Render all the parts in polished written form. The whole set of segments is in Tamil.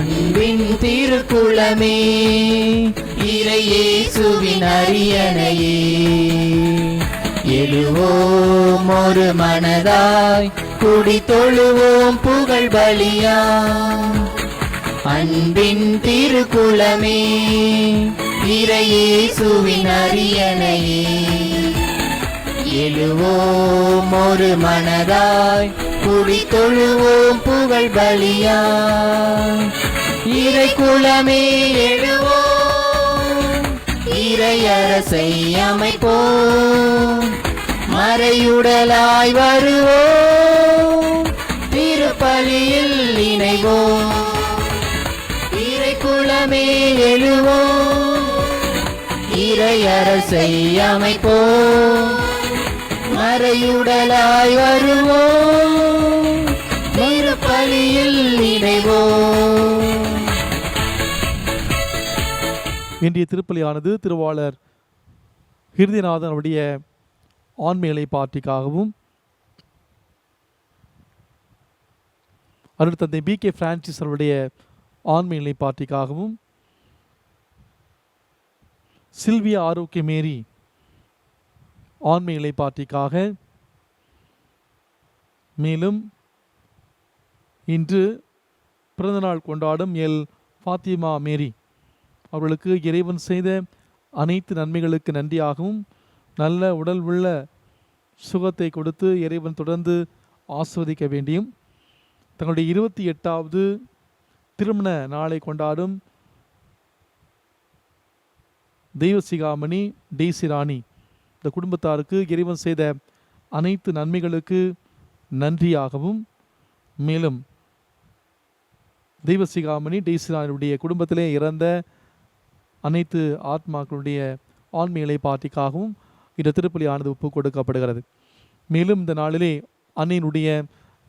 அன்பின் திருக்குளமே, இறையேசுவின் அரியணையே, எழுவோம் ஒரு மனதாய், குடி தொழுவோம் புகழ் பலியா. அன்பின் திருக்குளமே, இறையேசுவின் அரியணையே, எழுவோம் ஒரு மனதாய், குடி தொழுவோம் புகழ் பலியா. இறை குலமே எழுவோம், இறையரசை அமைப்போம், மறையுடலாய் வருவோம், திருப்பலியில் இணைவோம். இறை குலமே எழுவோம், இறையரசை அமைப்போம், மறையுடலாய் வருவோம், திருப்பலியில் இணைவோம். இன்றைய திருப்பலியானது திருவாளர் ஹிருதிநாதனுடைய ஆன்மீக பார்ட்டிக்காகவும், அருட்தந்தை BK பிரான்சிஸ் அவருடைய ஆன்மீக பார்ட்டிக்காகவும், சில்வியா ஆரோக்கிய மேரி ஆன்மீக பார்ட்டிக்காக, மேலும் இன்று பிறந்தநாள் கொண்டாடும் எல் ஃபாத்திமா மேரி அவர்களுக்கு இறைவன் செய்த அனைத்து நன்மைகளுக்கு நன்றியாகவும், நல்ல உடல் உள்ள சுகத்தை கொடுத்து இறைவன் தொடர்ந்து ஆஸ்வதிக்க வேண்டியும், தங்களுடைய 28வது திருமண நாளை கொண்டாடும் தெய்வசிகாமணி டெய்சி ராணி இந்த குடும்பத்தாருக்கு இறைவன் செய்த அனைத்து நன்மைகளுக்கு நன்றியாகவும், மேலும் தெய்வசிகாமணி டெய்சி ராணியுடைய குடும்பத்திலே இறந்த அனைத்து ஆத்மாக்களுடைய ஆன்மீக பார்ட்டிக்காகவும் இந்த திருப்பலியானது ஒப்பு கொடுக்கப்படுகிறது. மேலும் இந்த நாளிலே அன்னையினுடைய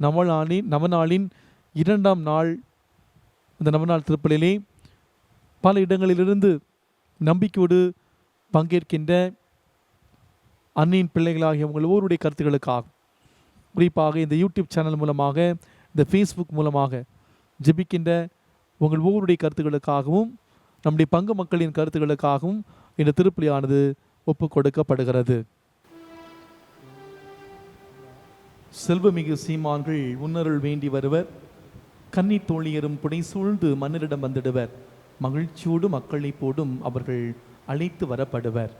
நவநாளின் 2ஆம் நாள், இந்த நவநாள் திருப்பலிலே பல இடங்களிலிருந்து நம்பிக்கையோடு பங்கேற்கின்ற அன்னையின் பிள்ளைகளாகிய உங்கள் ஒவ்வொருடைய கருத்துக்களுக்காக, குறிப்பாக இந்த யூடியூப் சேனல் மூலமாக, இந்த ஃபேஸ்புக் மூலமாக ஜெபிக்கின்ற உங்கள் ஒவ்வொருடைய கருத்துக்களுக்காகவும், நம்முடைய பங்கு மக்களின் கருத்துக்களுக்காகவும் இந்த திருப்பலியானது ஒப்பு கொடுக்கப்படுகிறது. செல்வமிகு சீமான்கள் உன்னருள் வேண்டி வருவர், கன்னி தோழியரும் புடை சூழ்ந்து மன்னரிடம் வந்திடுவர், மகிழ்ச்சியோடு மக்களை போடும் அவர்கள் அழைத்து வரப்படுவர்.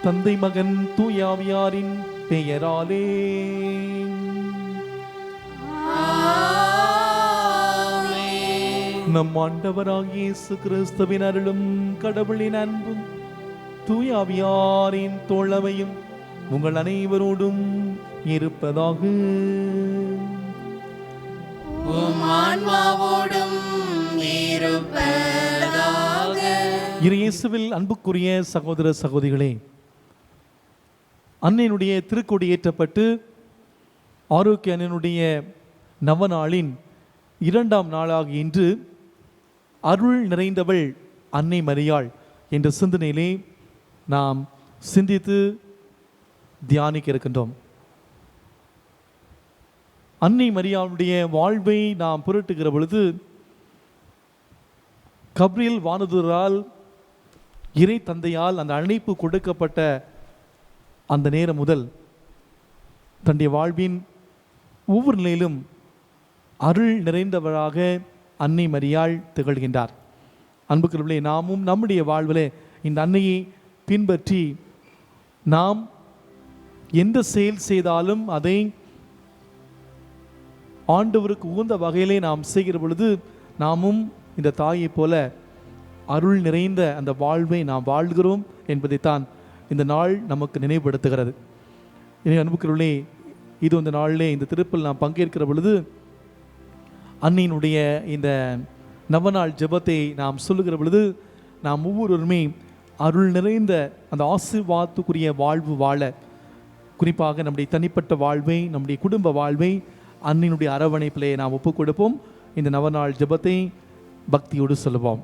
தந்தை மகன் தூயாவியாரின் பெயராலே நம் ஆண்டவராகிய இயேசு கிறிஸ்துவின் அருளும் கடவுளின் அன்பும் தூயாவியாரின் தோழமையும் உங்கள் அனைவரோடும் இருப்பதாக. இயேசுவில் அன்புக்குரிய சகோதர சகோதரிகளே, அன்னையினுடைய திருக்கொடி ஏற்றப்பட்டு ஆரோக்கிய அன்னையினுடைய நவநாளின் 2ஆம் நாளாக இன்று அருள் நிறைந்தவள் அன்னை மரியாள் என்ற சிந்தனையிலே நாம் சிந்தித்து தியானிக்க இருக்கின்றோம். அன்னை மரியாளுடைய வாழ்வை நாம் புரட்டுகிற பொழுது, கப்ரியேல் வானதூதரால் இறை தந்தையால் அந்த அழைப்பு கொடுக்கப்பட்ட அந்த நேரம் முதல் தன்னுடைய வாழ்வின் ஒவ்வொரு நிலையிலும் அருள் நிறைந்தவராக அன்னை மரியாள் திகழ்கின்றார். அன்புக்குரியவர்களே, நாமும் நம்முடைய வாழ்விலே இந்த அன்னையை பின்பற்றி நாம் எந்த செயல் செய்தாலும் அதை ஆண்டவருக்கு உகந்த வகையிலே நாம் செய்கிற பொழுது நாமும் இந்த தாயை போல அருள் நிறைந்த அந்த வாழ்வை நாம் வாழ்கிறோம் என்பதைத்தான் இந்த நாள் நமக்கு நினைவுபடுத்துகிறது. அன்புக்குரியவர்களே, இது இந்த நாளிலே இந்த திருப்பலில் நாம் பங்கேற்கிற பொழுது அன்னையினுடைய இந்த நவநாள் ஜெபத்தை நாம் சொல்லுகிற பொழுது நாம் ஒவ்வொருவருமே அருள் நிறைந்த அந்த ஆசீர்வாதத்துக்குரிய வாழ்வு வாழ, குறிப்பாக நம்முடைய தனிப்பட்ட வாழ்வை, நம்முடைய குடும்ப வாழ்வை அன்னையினுடைய அரவணைப்பிலே நாம் ஒப்புக் கொடுப்போம். இந்த நவநாள் ஜெபத்தை பக்தியோடு சொல்லுவோம்.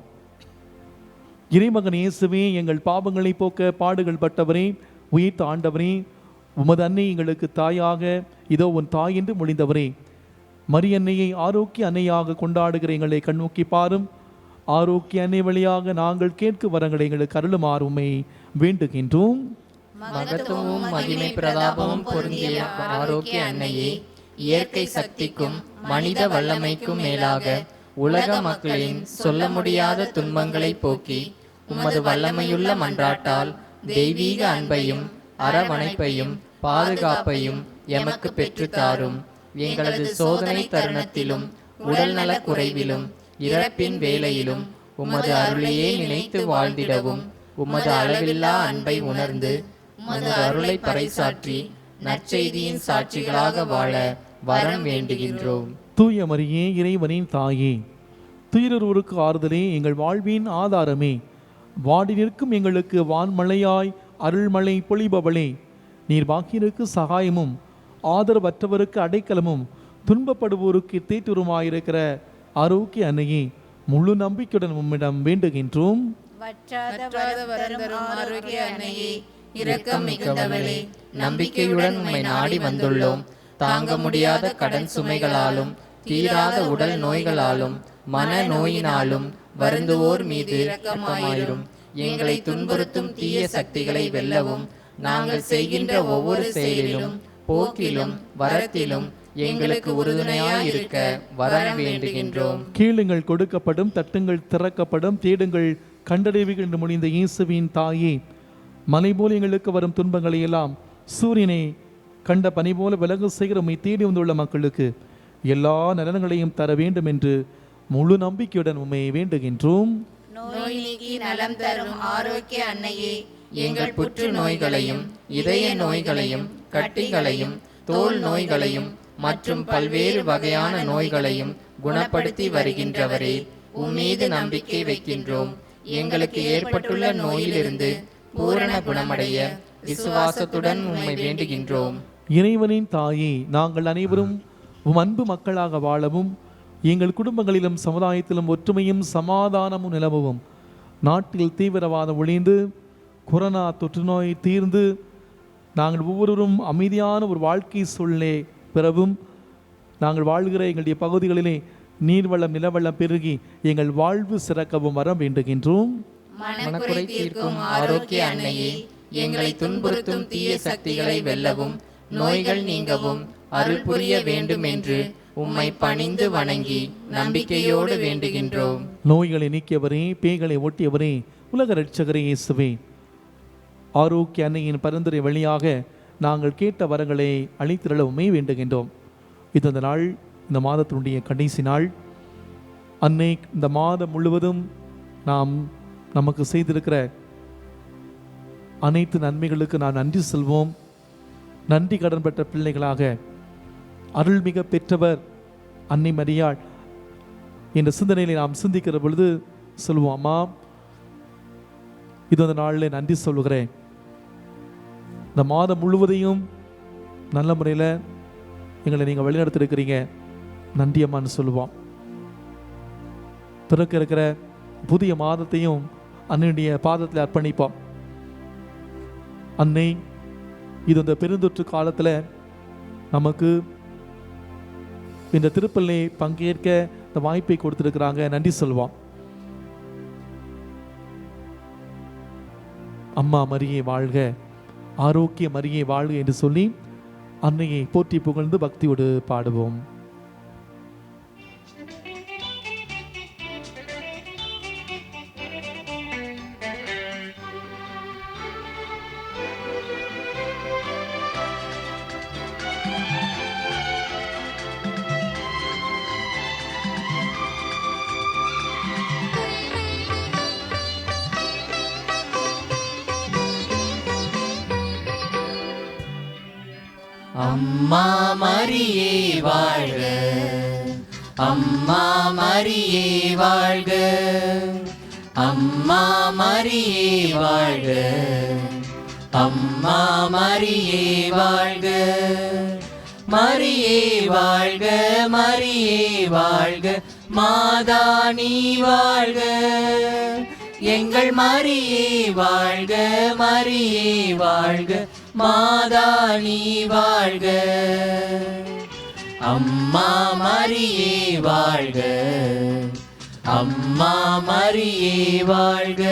இறைமகன் இயேசுவே, எங்கள் பாவங்களை போக்க பாடுகள் பட்டவரே, உயிர்த்த ஆண்டவரே, உமது அன்னை எங்களுக்கு தாயாக இதோ உன் தாய் என்று மொழிந்தவரே, மரியன்னையை ஆரோக்கிய அன்னையாக கொண்டாடுகிற எங்களை கண்ணோக்கி பாரும். ஆரோக்கிய அன்னை வழியாக நாங்கள் கேட்க வரங்களை எங்களுக்கு அருளுமாறுமை வேண்டுகின்றோம். மகத்துவமும் மகிமை பிரதாபமும் பொருந்திய ஆரோக்கிய அன்னையே, இயற்கை சக்திக்கும் மனித வல்லமைக்கும் மேலாக உலக மக்களின் சொல்ல முடியாத துன்பங்களை போக்கி உமது வல்லமையுள்ள மன்றாட்டால் தெய்வீக அன்பையும் அரவணைப்பையும் பாதுகாப்பையும் எமக்கு பெற்றுத்தாரும். எங்களது சோதனை தருணத்திலும் உடல் நல குறைவிலும் இறப்பின் வேளையிலும் உமது அருளையே நினைத்து வாழ்ந்திடவும் உமது அளவில்லா அன்பை உணர்ந்து உமது அருளை பறைசாற்றி நற்செய்தியின் சாட்சிகளாக வாழ வரம் வேண்டுகின்றோம். தூய மரியே, இறைவனின் தாயே, துயரொருவருக்கு ஆறுதலே, எங்கள் வாழ்வின் ஆதாரமே, வாடி நிற்கும் எங்களுக்கு வான்மழையாய் அருள்மழை பொழிபவளே, நீர் பாக்கியருக்கு சகாயமும் ஆதரவற்றவருக்கு அடைக்கலமும் துன்பப்படுவோருக்கு தேற்றுருமாயிருக்கிற ஆரோக்கிய அன்னையே, முழு நம்பிக்கையுடன் உம்மிடம் வேண்டுகின்றோம். ஆரோக்கிய அன்னையே, இரக்கம் மிகுந்தவளே, நம்பிக்கையுடன் உம்மை நாடி வந்துள்ளோம். தாங்க முடியாத கடன் சுமைகளாலும் தீராத உடல் நோய்களாலும் மன நோயினாலும் வருந்துவோர் மீது இரக்கமாயிரும். எங்களை துன்புறுத்தும் தீய சக்திகளை வெல்லவும் நாங்கள் செய்கின்ற ஒவ்வொரு செயலிலும் போக்கிலும் வரத்திலும் எங்களுக்கு உறுதுணையாயிருக்க வரம் வேண்டுகின்றோம். கேளுங்கள் கொடுக்கப்படும், தட்டுங்கள் திறக்கப்படும், தேடுங்கள் கண்டடைவுகள் என்று மொழிந்த இயேசுவின் தாயே, மலை போல எங்களுக்கு வரும் துன்பங்களை எல்லாம் சூரியனை கண்ட பனி போல விலகு செய்கிற உம்மை தேடி வந்துள்ள மக்களுக்கு எல்லா நலன்களையும் தர வேண்டும் என்று முழு நம்பிக்கையுடன் உம்மை வேண்டுகின்றோம். நோய் நீக்கி நலம் தரும் ஆரோக்கிய அன்னையே, எங்கள் புற்று நோய்களையும் இதய நோய்களையும் கட்டிகளையும் தோல் நோய்களையும் மற்றும் பல்வேறு வகையான நோய்களையும் குணப்படுத்தி வருகின்றவரே, உம்மீது நம்பிக்கை வைக்கின்றோம். எங்களுக்கு ஏற்பட்டுள்ள நோயிலிருந்து பூரண குணமடைய விசுவாசத்துடன் உம்மை வேண்டுகின்றோம். இறைவனின் தாயே, நாங்கள் அனைவரும் உம் அன்பு மக்களாக வாழவும் எங்கள் குடும்பங்களிலும் சமுதாயத்திலும் ஒற்றுமையும் சமாதானமும் நிலவும் நாட்டில் தீவிரவாதம் ஒழிந்து கொரோனா தொற்று நோய் தீர்ந்து நாங்கள் ஒவ்வொருவரும் அமைதியான ஒரு வாழ்க்கை சூழ்நிலை பெறவும் நாங்கள் வாழ்கிற எங்களுடைய பகுதிகளிலே நீர்வளம் நிலவளம் பெருகி எங்கள் வாழ்வு சிறக்கவும் வர வேண்டுகின்றோம். மனக்குறை தீர்க்கும் ஆரோக்கிய அன்னையே, எங்களை துன்புறுத்தும் தீய சக்திகளை வெல்லவும் நோய்கள் நீங்கவும் அருள் புரிய வேண்டும் என்று உம்மை பணிந்து வணங்கி நம்பிக்கையோடு வேண்டுகின்றோம். நோய்களை நீக்கியவரே, பேய்களை ஓட்டியவரே, உலக இரட்சகரே இயேசுவே, ஆரோக்கிய அன்னையின் பரிந்துரை வழியாக நாங்கள் கேட்ட வரங்களை அளித்திரளவுமே வேண்டுகின்றோம். இது இந்த நாள், இந்த மாதத்தினுடைய கடைசி நாள். அன்னை இந்த மாதம் முழுவதும் நாம் நமக்கு செய்திருக்கிற அனைத்து நன்மைகளுக்கு நான் நன்றி செல்வோம். நன்றி கடன் பெற்ற பிள்ளைகளாக அருள்மிக பெற்றவர் அன்னை மரியாள் என்ற சிந்தனையில் நாம் சிந்திக்கிற பொழுது சொல்லுவோம், அம்மா இது அந்த நாளில் நன்றி சொல்லுகிறேன். இந்த மாதம் முழுவதையும் நல்ல முறையில் எங்களை நீங்கள் வழிநடத்திருக்கிறீங்க, நன்றி அம்மான்னு சொல்லுவோம். பிறக்க இருக்கிற புதிய மாதத்தையும் அன்னையுடைய பாதத்தில் அர்ப்பணிப்போம். அன்னை இது இந்த பெருந்தொற்று காலத்தில் நமக்கு இந்த திருப்பலி பங்கேற்க இந்த வாய்ப்பை கொடுத்திருக்கிறாங்க, நன்றி சொல்வோம். அம்மா மரியே வாழ்க, ஆரோக்கிய மரியே வாழ்க என்று சொல்லி அன்னையை போற்றி புகழ்ந்து பக்தியோடு பாடுவோம். அம்மா மரியே வாழ்க, அம்மா மரியே வாழ்க, அம்மா மரியே வாழ்க, அம்மா மரியே வாழ்க, மரியே வாழ்க, மரியே வாழ்க, மாதா நீ வாழ்க, எங்கள் மரியே வாழ்க, மரியே வாழ்க, மாதா நீ வாழ்க. அம்மா மரியே வாழ்க, அம்மா மரியே வாழ்க.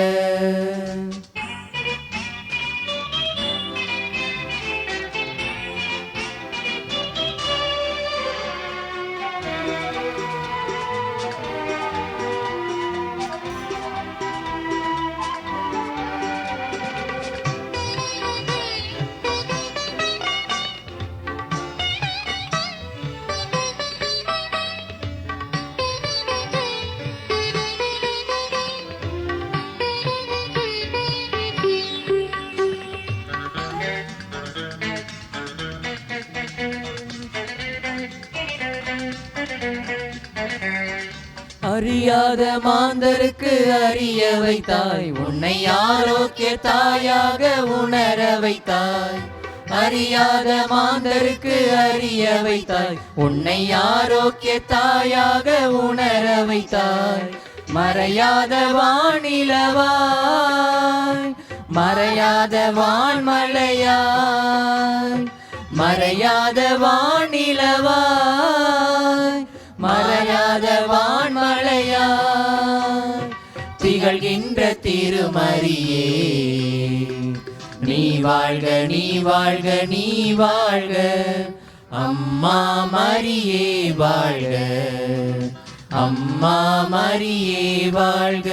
அறியாத மாந்தருக்கு அறிய வைத்தாய், உன்னை ஆரோக்கிய தாயாக உணர வைத்தாய். அறியாத மாந்தருக்கு அறிய வைத்தாய், உன்னை ஆரோக்கிய தாயாக உணர வைத்தாய். மறையாத வானிலவாய், மறையாத வான்மலையாய், மறையாத வானிலவாய், மறையாத வான்மலையாய் திகழ்கின்ற திருமரியே, நீ வாழ்க, நீ வாழ்க, நீ வாழ்க. அம்மா மரியே வாழ்க, அம்மா மரியே வாழ்க.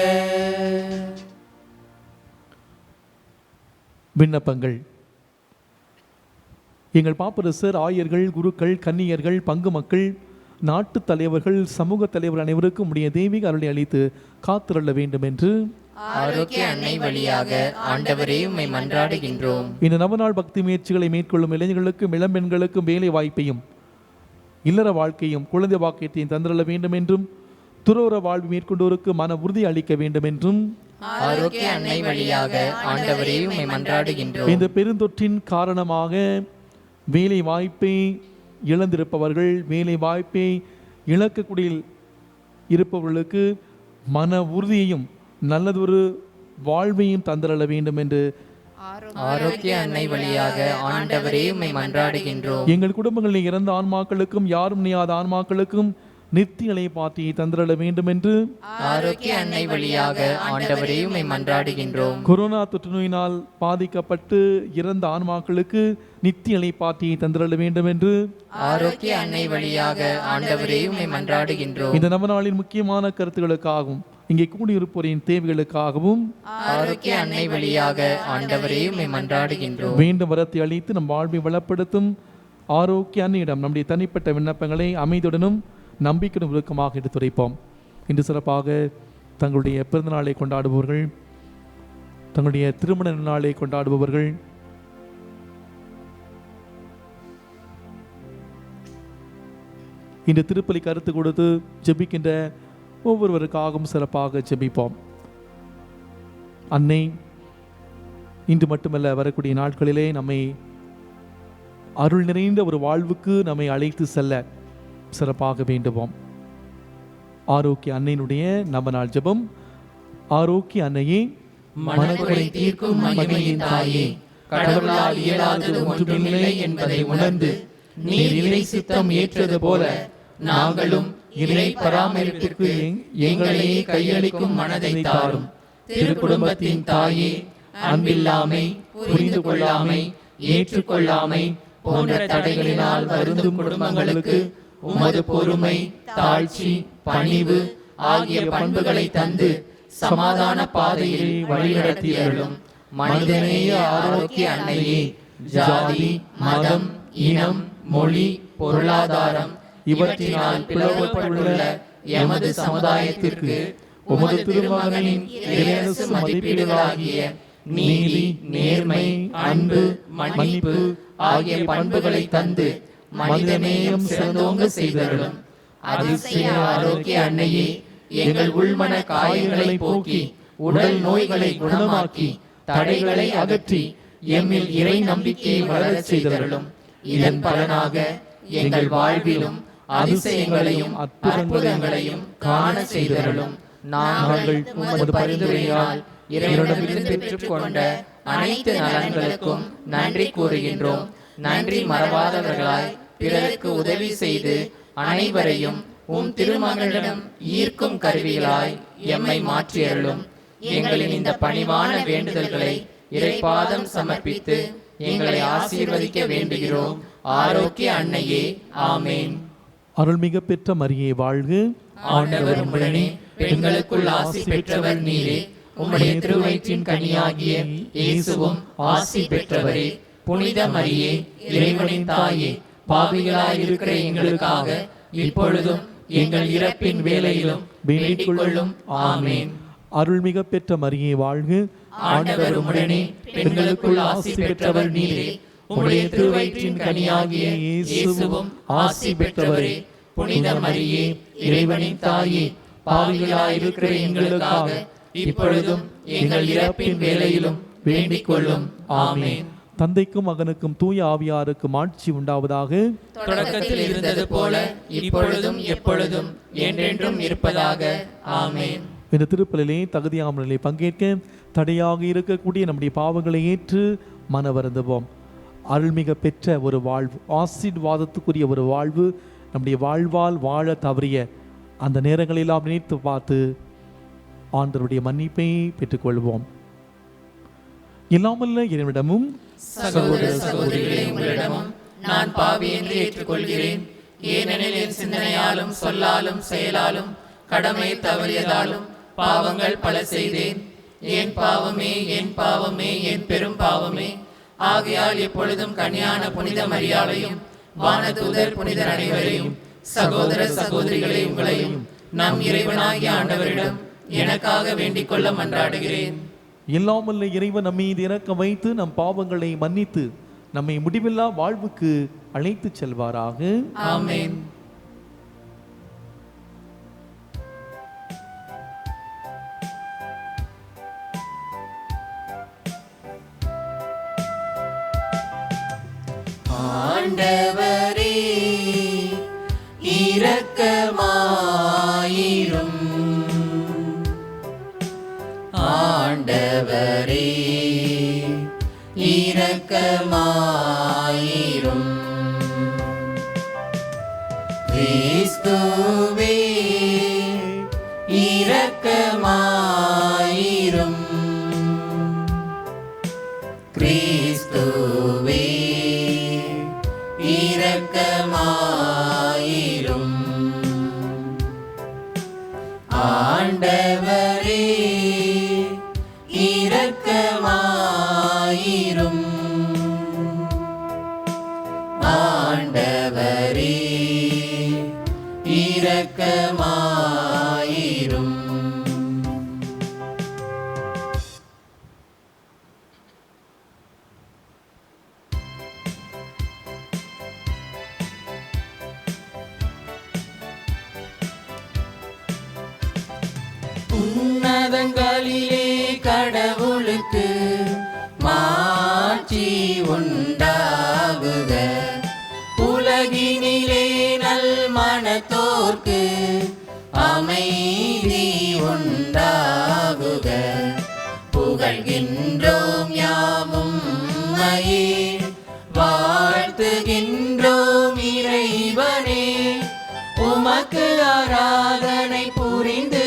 விண்ணப்பங்கள். எங்கள் பாப்பரசர், ஆயர்கள், குருக்கள், கன்னியர்கள், பங்கு மக்கள், நாட்டு தலைவர்கள், சமூக தலைவர் அனைவருக்கும் உடைய தெய்வீக அருளை அளித்து காத்திருள்ள வேண்டும் என்று ஆரோக்கிய அன்னை வழியாக ஆண்டவரே உம்மை மன்றாடுகின்றோம். இந்த நவநாள் பக்தி முயற்சிகளை மேற்கொள்ளும் இளைஞர்களுக்கும் இளம்பெண்களுக்கும் வேலை வாய்ப்பையும் இல்லற வாழ்க்கையும் குழந்தை வாக்கியத்தையும் தந்திரள்ள வேண்டும் என்றும் துறவற வாழ்வு மேற்கொண்டோருக்கு மன உறுதி அளிக்க வேண்டும் என்றும் ஆரோக்கிய அன்னை வழியாக ஆண்டவரே உம்மை மன்றாடுகின்றோம். இந்த பெருந்தொற்றின் காரணமாக வேலை வாய்ப்பை இழந்திருப்பவர்கள், வேலை வாய்ப்பை இழக்கக்கூடிய இருப்பவர்களுக்கு மன உறுதியையும் நல்லதொரு வாழ்வையும் தந்திரள்ள வேண்டும் என்று ஆரோக்கிய அன்னை வழியாக ஆண்டவரே உம்மை மன்றாடுகின்றோம். எங்கள் குடும்பங்களில் இறந்த ஆன்மாக்களுக்கும் யாரும் நியாத ஆன்மாக்களுக்கும் நித்திய இளைப்பாற்றியை தந்திரள்ள வேண்டும் என்று ஆரோக்கிய அன்னை வழியாக ஆண்டவரே உம்மை மன்றாடுகின்றோம். கொரோனா தொற்று நோயினால் பாதிக்கப்பட்டு இறந்த ஆன்மாக்களுக்கு நித்திய இளைப்பாற்றியை தந்திரள்ள வேண்டும் என்று ஆரோக்கிய அன்னை வழியாக ஆண்டவரே உம்மை மன்றாடுகின்றோம். இந்த நவநாளின் முக்கியமான கருத்துக்களுக்காகவும் இங்கே கூடியிருப்போரின் தேவைகளுக்காகவும் ஆரோக்கிய அன்னை வழியாக ஆண்டவரே உம்மை மன்றாடுகின்றோம். வேண்டும் வரத்தை அளித்து நம் வாழ்வை வளப்படுத்தும் ஆரோக்கிய அன்னையிடம் நம்முடைய தனிப்பட்ட விண்ணப்பங்களை அமைதியுடனும் நம்பிக்கையுடன் விருக்கமாக எடுத்துரைப்போம். இன்று சிறப்பாக தங்களுடைய பிறந்தநாளை கொண்டாடுபவர்கள், தங்களுடைய திருமண நாளை கொண்டாடுபவர்கள், இந்த திருப்பலி கருத்து கொடுத்து ஜெபிக்கின்ற ஒவ்வொருவருக்காகவும் சிறப்பாக ஜெபிப்போம். அன்னை இன்று மட்டுமல்ல, வரக்கூடிய நாட்களிலே நம்மை அருள் நிறைந்த ஒரு வாழ்வுக்கு நம்மை அழைத்து செல்ல சிறப்பாக வேண்டுவோம். ஆரோக்கிய அன்னையினுடைய நவநாள் ஜெபம். ஆரோக்கிய அன்னையே, மனக்குறை தீர்க்கும் மகிமையின் தாயே, கடவுளால் இயலாதது ஒன்றுமில்லை என்பதை உணர்ந்து நீர் இறை சித்தம் ஏற்றது போல நாங்களும் இறை பராமரிப்பிற்கு எங்களையே கையளிக்கும் மனதை தாரும். திருக்குடும்பத்தின் தாயே, அன்பில்லாமை, புரிந்து கொள்ளாமை, ஏற்றுக்கொள்ளாமை போன்ற தடைகளினால் வருந்தும் குடும்பங்களுக்கு உமது பொறுமை, தாழ்ச்சி, பணிவு ஆகிய பண்புகளை தந்து சமாதான பாதையில் வழிநடத்தியருளும். மனிதநேய ஆரோக்கிய அன்னையே, ஜாதி, மதம், இனம், மொழி, பொருளாதாரம் இவற்றினால் பிளவுபட்டுள்ள எமது சமுதாயத்திற்கு உமது திருமகனின் இறையரசு மதிப்பீடுகளாகிய நீதி, நேர்மை, அன்பு, மன்னிப்பு ஆகிய பண்புகளை தந்து மனிதநேயம் சிறந்தோங்க செய்தருளும். அதிசய ஆரோக்கிய அன்னையே, எங்கள் உள்மன காயங்களை போக்கி உடல் நோய்களை குணமாக்கி தடைகளை அகற்றி எம்மில் இறை நம்பிக்கையை வளரச் செய்தருளும். இதன் பலனாக எங்கள் வாழ்விலும் அதிசயங்களையும் அற்புதங்களையும் காண செய்தருளும். நாங்கள் உமது பரிந்துரையால் இறைவனிடமிருந்து பெற்றுக்கொண்ட அனைத்து நலன்களுக்கும் நன்றி கூறுகின்றோம். நன்றி மறவாதவர்களாய் பிறருக்கு உதவி செய்து அனைவரையும் உம் திருமகனிடம் ஈர்க்கும் கருவிகளாய் எம்மை மாற்றியருளும். எங்களின் இந்த பணிவான வேண்டுதல்களை இறைபாதம் சமர்ப்பித்து எங்களை ஆசீர்வதிக்க வேண்டுகிறோம். ஆரோக்கிய அன்னையே, ஆமேன். அருள்மிக பெற்ற மரியே வாழ்க. ஆண்டவர் உம்முடனே, பெண்களுக்குள் ஆசி பெற்றவர் நீரே. உம்முடைய திருவயிற்றின் கனியாகிய இயேசுவும் ஆசி பெற்றவரே. புனித மரியே, இறைவனின் தாயே, பாவிகளாய் இருக்கிற எங்களுக்காக இப்பொழுதும் எங்கள் இறப்பின் வேளையிலும் வேண்டிக் கொள்ளும். ஆமேன். அருள்மிக பெற்ற மரியே வாழ்க. ஆண்டவர் உம்முடனே, பெண்களுக்குள் ஆசி பெற்றவர் நீரே. உம்முடைய திருவயிற்றின் கனியாகிய இயேசுவும் ஆசி பெற்றவரே. புனித மரியே, இறைவனின் தாயே, பாவிகளாய் இருக்கிற எங்களுக்காக இப்பொழுதும் எங்கள் இறப்பின் வேளையிலும் வேண்டிக் கொள்ளும். ஆமேன். தந்தைக்கும் மகனுக்கும் தூய ஆவியாருக்கும் ஆட்சி உண்டாவதாக. தொடக்கத்தில் இருந்தது போல இப்பொழுதும் எப்பொழுதும் என்றென்றும் இருப்பதாக. ஆமேன். இந்த திருப்பலிலே தகுதியாமலே பங்கேற்க தடையாக இருக்கக்கூடிய நம்முடைய பாவங்களை ஏற்று மன வருந்துவோம். அருள்மிக பெற்ற ஒரு வாழ்வு, ஆசீர்வாதத்துக்குரிய ஒரு வாழ்வு நம்முடைய வாழ்வால் வாழ தவறிய அந்த நேரங்களெல்லாம் நினைத்து பார்த்து ஆண்டவருடைய மன்னிப்பை பெற்றுக்கொள்வோம். இல்லாமல்ல இறைவனிடமும் சகோதர சகோதரிகளே, உங்களிடமும் நான் பாவி என்று ஏற்றுக்கொள்கிறேன். ஏனெனில் என் சிந்தனையாலும் சொல்லாலும் செயலாலும் கடமை தவறியதாலும் பாவங்கள் பல செய்தேன். என் பாவமே, என் பாவமே, என் பெரும் பாவமே. ஆகையால் எப்பொழுதும் கன்னியான புனித மரியாளையும் வானதூதர் புனிதர் அனைவரையும் சகோதர சகோதரிகளை உங்களையும் நம் இறைவனாகிய ஆண்டவரிடம் எனக்காக வேண்டிக் கொள்ள மன்றாடுகிறேன். இல்லாமல்ல இறைவன் நம்மை இறக்க வைத்து நம் பாவங்களை மன்னித்து நம்மை முடிவில்லா வாழ்வுக்கு அழைத்து செல்வாராக. ஆமென். ஆண்டவரே இரக்கமாயிரும். ஆண்டவரே இரக்கமாயிரும். கிறிஸ்துவே இரக்கமாயிரும். கிறிஸ்துவே இரக்கமாயிரும். ஆண்டவரே இரக்கமாயிரும். ஆண்டவரே இரக்கமாயிரும். உன்னதங்களிலே கடவுளுக்கு மாட்சி உண்டாகுக. உலகினிலே நல் மனத்தோர்க்கு அமைதி உண்டாகுக. புகழ்கின்றோம் யாமும் உம்மையே, வாழ்த்துகின்றோம் இறைவனே. உமக்கு ஆராதனை புரிந்து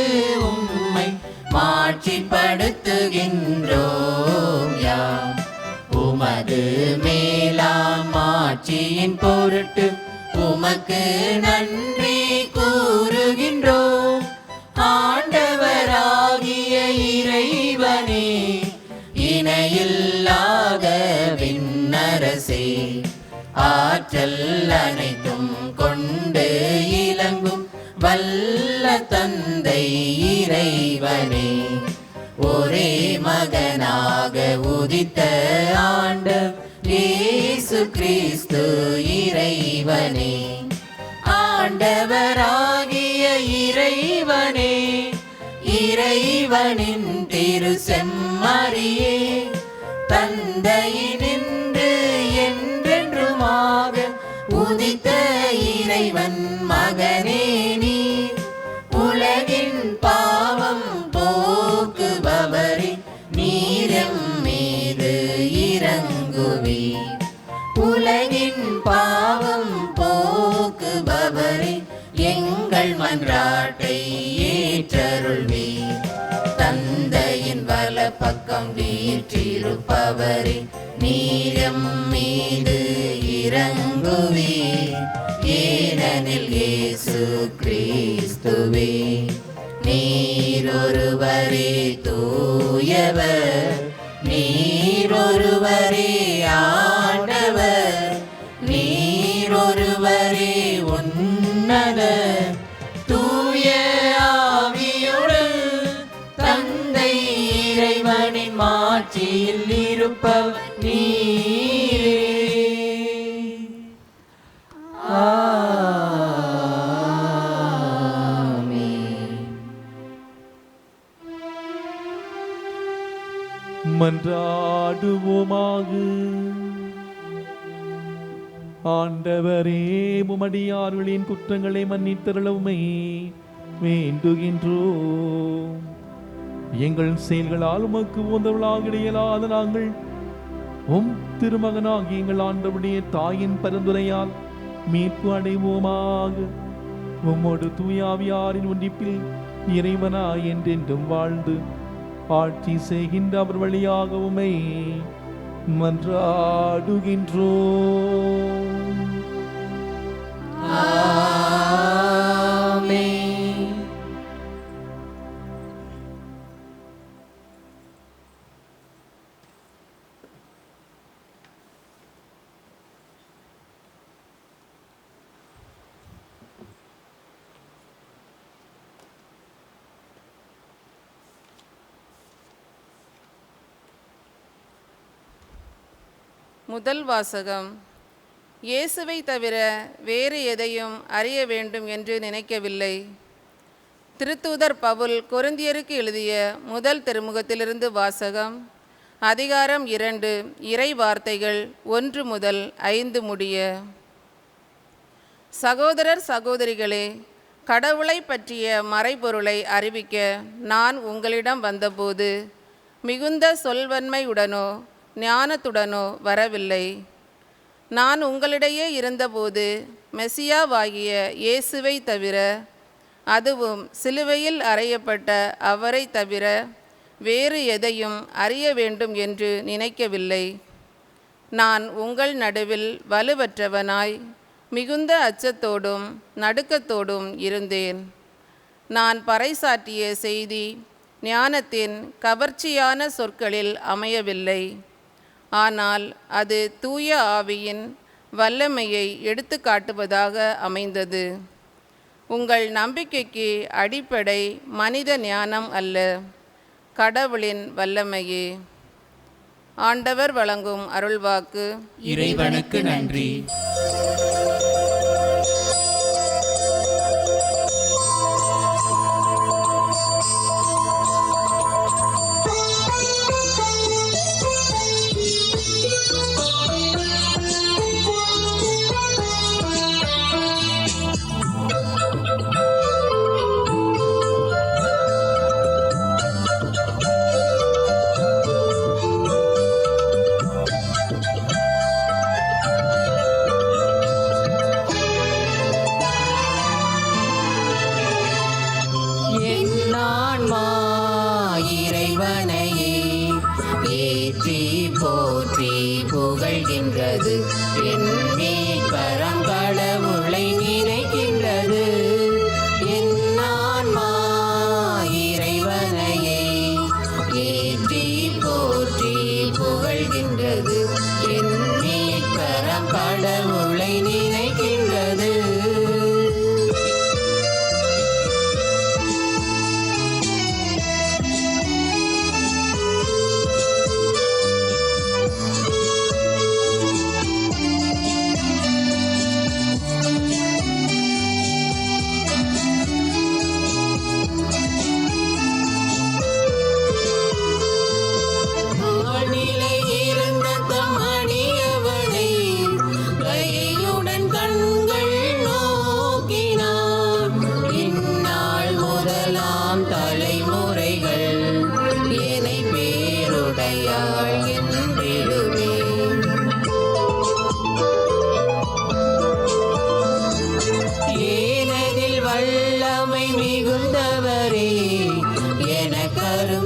உம்மை மாட்சிப்படுத்துகின்றோம் யாம். உமது மேலாம் ஆட்சியின் பொருட்டு உமக்கு நன்றி கூறுகின்றோம். ஆண்டவராகிய இறைவனே, இணையில்லாத விண்ணரசே, ஆற்றல் அனைத்தும் கொண்டு இலங்கும் வல்ல தந்தை இறைவனே, ஒரே மகனாக உதித்த ஆண்டவர் இயேசு கிறிஸ்து இறைவனே. ஆண்டவராகிய இறைவனே, இறைவனின் திரு செம்மறியே, தந்தையினின்று என்றென்றுமாக உதித்த இறைவன் மகனே நீ. உலகின் பாவம் போக்குபவரே, நீரம் மீது இறங்குவீர். உலகின் பாவம் இருப்பவரே, நீரம் மீது இறங்குவீர். ஏனெனில் இயேசு கிறிஸ்துவே நீரொருவரே தூயவர், நீரொருவரே ஆண்டவர், நீரொருவரே உன்னதர். தூய ஆவியுடன் தந்தை இறைவனின் மாட்சியில் இருப்பவர் நீரே. மன்றாடுவோமாக. ஆண்டவரே, உமடியார்களின் குற்றங்களை மன்னித்தருளவுமை வேண்டுகின்றோம். எங்கள் செயல்களால் உமக்கு உதவலாக இடையலாத நாங்கள் உம் திருமகனாகி எங்கள் ஆண்டவருடைய தாயின் பரிந்துரையால் மீட்பு அடைவோமாக. உம்மோடு தூயாவியாரின் ஒன்றிப்பில் இறைவனாய் என்றென்றும் வாழ்ந்து ஆட்சி செய்கின்ற அவர் வழியாக உம்மை மன்றாடுகின்றோம். ஆமென். முதல் வாசகம். இயேசுவை தவிர வேறு எதையும் அறிய வேண்டும் என்று நினைக்கவில்லை. திருத்தூதர் பவுல் கொரிந்தியருக்கு எழுதிய முதல் திருமுகத்திலிருந்து வாசகம். அதிகாரம் 2, இறை வார்த்தைகள் 1 முதல் 5 முடிய. சகோதரர் சகோதரிகளே, கடவுளை பற்றிய மறைபொருளை அறிவிக்க நான் உங்களிடம் வந்தபோது மிகுந்த சொல்வன்மையுடனோ ஞானத்துடனோ வரவில்லை. நான் உங்களிடையே இருந்தபோது மெசியாவாகிய இயேசுவை தவிர, அதுவும் சிலுவையில் அறையப்பட்ட அவரை தவிர வேறு எதையும் அறிய வேண்டும் என்று நினைக்கவில்லை. நான் உங்கள் நடுவில் வலுவற்றவனாய் மிகுந்த அச்சத்தோடும் நடுக்கத்தோடும் இருந்தேன். நான் பறைசாற்றிய செய்தி ஞானத்தின் கவர்ச்சியான சொற்களில் அமையவில்லை. ஆனால் அது தூய ஆவியின் வல்லமையை எடுத்து காட்டுவதாக அமைந்தது. உங்கள் நம்பிக்கைக்கு அடிப்படை மனித ஞானம் அல்ல, கடவுளின் வல்லமையே. ஆண்டவர் வழங்கும் அருள்வாக்கு. இறைவனுக்கு நன்றி. போற்றி புகழ்கின்றது, என் மீட்பரம் கடவுளை நினைக்கின்றது. என் ஆன்மா இறைவனையே ஏற்றி போற்றி புகழ்கின்றது, என் மீட்பரம் கடவுளை நினைக்கின்றது.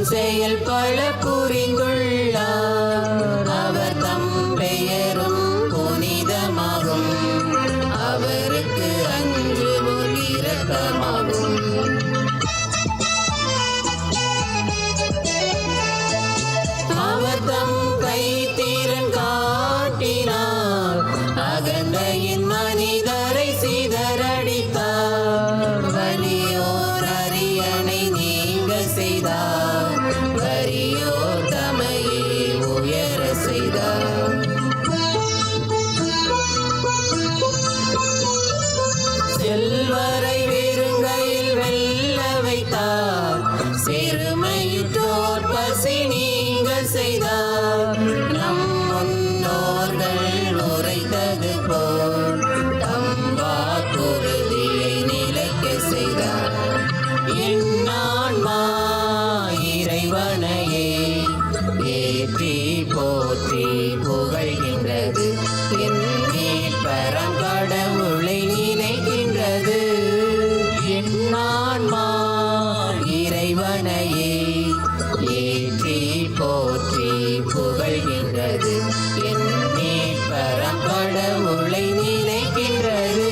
செயல் பல புரிந்துள்ளார். கடவுளை நினைக்கின்றது. என் ஆன்மா இறைவனையே ஏற்றி போற்றி புகழ்கின்றது. என் மீட்பராம் கடவுளை நினைக்கின்றது.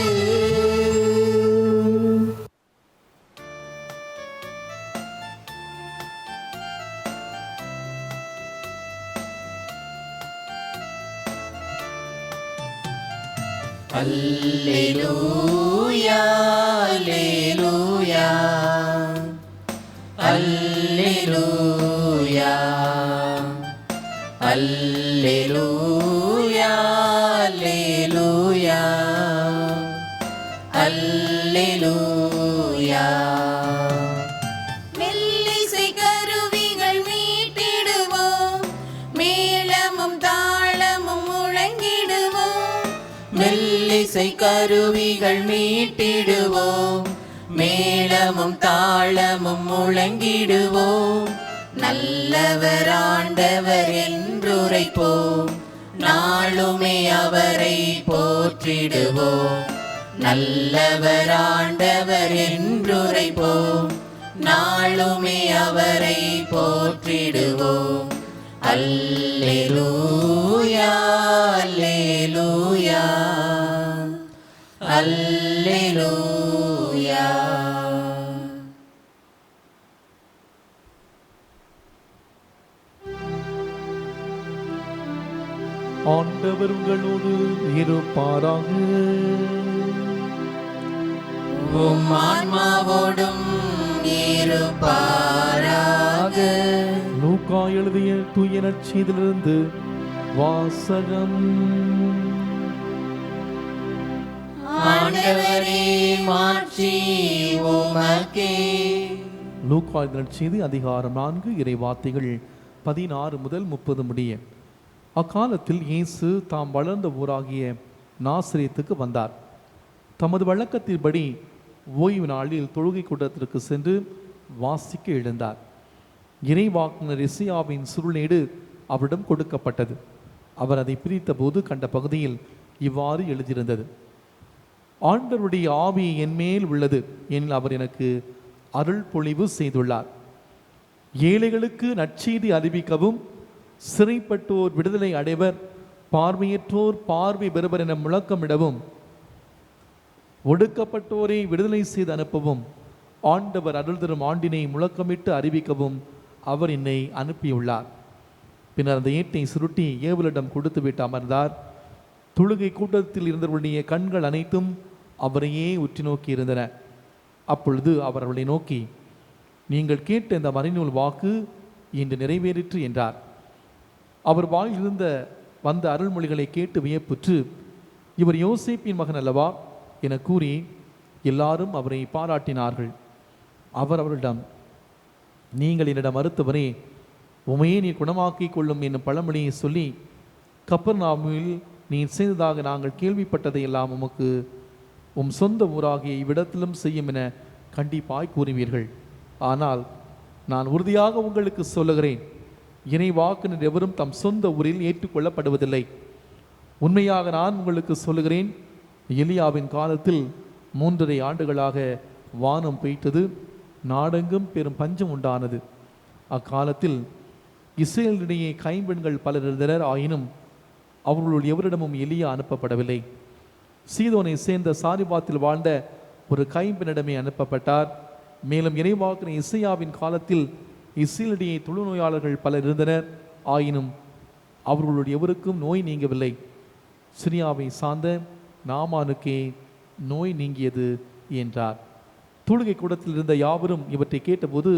அல்லேலூயா அல்லேலூயா அல்லேலூயா அல்லேலூயா அல்லேலூயா அல்லேலூயா. மெல்லிசை கருவிகள் மீட்டிடுவோம், மேளமும் தாளமும் முழங்கிடுவோம். மெல்லிசை கருவிகள் மீட்டிடுவோம், மேளமும் தாளமும் முழங்கிடுவோம். நல்லவர் ஆண்டவர் என்றுரைப்போம், நாளுமே அவரை போற்றிடுவோம். நல்லவர் ஆண்டவர் என்றுரைப்போம், நாளுமே அவரை போற்றிடுவோம். அல்லேலூயா அல்லேலூயா அல்லேலூயா. ஆண்டவர் உங்களோடு இருப்பாராக. உம் ஆன்மாவோடும் இருப்பாராக. லூக்கா எழுதிய தூய நற்செய்தியிலிருந்து வாசகம். ஆண்டவரே மாட்சி உமக்கே. லூக்கா எழுதிய நற்செய்தி அதிகாரம் 4 இறைவார்த்தைகள் 16 முதல் 30 முடிய. அக்காலத்தில் இயேசு தாம் வளர்ந்த ஊராகிய நாசரேத்துக்கு வந்தார். தமது வழக்கத்தின்படி ஓய்வு நாளில் தொழுகை கூட்டத்திற்கு சென்று வாசிக்க எழுந்தார். இறைவாக்கினர் எசாயாவின் சுருளேடு அவரிடம் கொடுக்கப்பட்டது. அவர் அதை பிரித்த போது கண்ட பகுதியில் இவ்வாறு எழுதியிருந்தது: ஆண்டவருடைய ஆவி என்மேல் உள்ளது, எனில் அவர் எனக்கு அருள் பொழிவு செய்துள்ளார். ஏழைகளுக்கு நற்செய்தி அறிவிக்கவும், சிறைப்பட்டோர் விடுதலை அடைவர், பார்வையற்றோர் பார்வை பெறுவர் என முழக்கமிடவும், ஒடுக்கப்பட்டோரை விடுதலை செய்து அனுப்பவும், ஆண்டவர் அருள் தரும் ஆண்டினை முழக்கமிட்டு அறிவிக்கவும் அவர் என்னை அனுப்பியுள்ளார். பின்னர் அந்த ஏட்டை சுருட்டி ஏவலிடம் கொடுத்துவிட்டு அமர்ந்தார். தொழுகை கூட்டத்தில் இருந்தவருடைய கண்கள் அனைத்தும் அவரையே உற்று நோக்கி இருந்தன. அப்பொழுது அவர் அவர்களை நோக்கி, நீங்கள் கேட்ட இந்த மறைநூல் வாக்கு இன்று நிறைவேறிற்று என்றார். அவர் வாயிலிருந்த வந்த அருள்மொழிகளை கேட்டு வியப்புற்று, இவர் யோசேப்பின் மகன் அல்லவா என கூறி எல்லாரும் அவரை பாராட்டினார்கள். அவர் அவரிடம், நீங்கள் என்னிடம் மறுத்தவரே, உமையே நீர் குணமாக்கிக் கொள்ளும் என்னும் பழமொழியை சொல்லி, கப்பர்நாமில் நீர் செய்ததாக நாங்கள் கேள்விப்பட்டதை எல்லாம் உமக்கு உம் சொந்த ஊராகிய இவ்விடத்திலும் செய்யும் என கண்டிப்பாய் கூறுவீர்கள். ஆனால் நான் உறுதியாக உங்களுக்கு சொல்லுகிறேன், இறை வாக்கினர் எவரும் தம் சொந்த ஊரில் ஏற்றுக்கொள்ளப்படுவதில்லை. உண்மையாக நான் உங்களுக்கு சொல்லுகிறேன், எலியாவின் காலத்தில் 3.5 ஆண்டுகளாக வானம் பெய்தது, நாடெங்கும் பெரும் பஞ்சம் உண்டானது. அக்காலத்தில் இஸ்ரேலிடையே கைம்பெண்கள் பலர் இருந்தனர். ஆயினும் அவர்களுள் எவரிடமும் எலியா அனுப்பப்படவில்லை. சீதோனை சேர்ந்த சாரிபாத்தில் வாழ்ந்த ஒரு கைம்பெண்ணிடமே அனுப்பப்பட்டார். மேலும் இறைவாக்கினர் எசாயாவின் காலத்தில் இஸ்ரேலிடையே தொழுநோயாளர்கள் பலர் இருந்தனர். ஆயினும் அவர்களுடைய எவருக்கும் நோய் நீங்கவில்லை. சிரியாவை சார்ந்த நாமானுக்கே நோய் நீங்கியது என்றார். தொழுகை கூடத்தில் இருந்த யாவரும் இவற்றை கேட்டபோது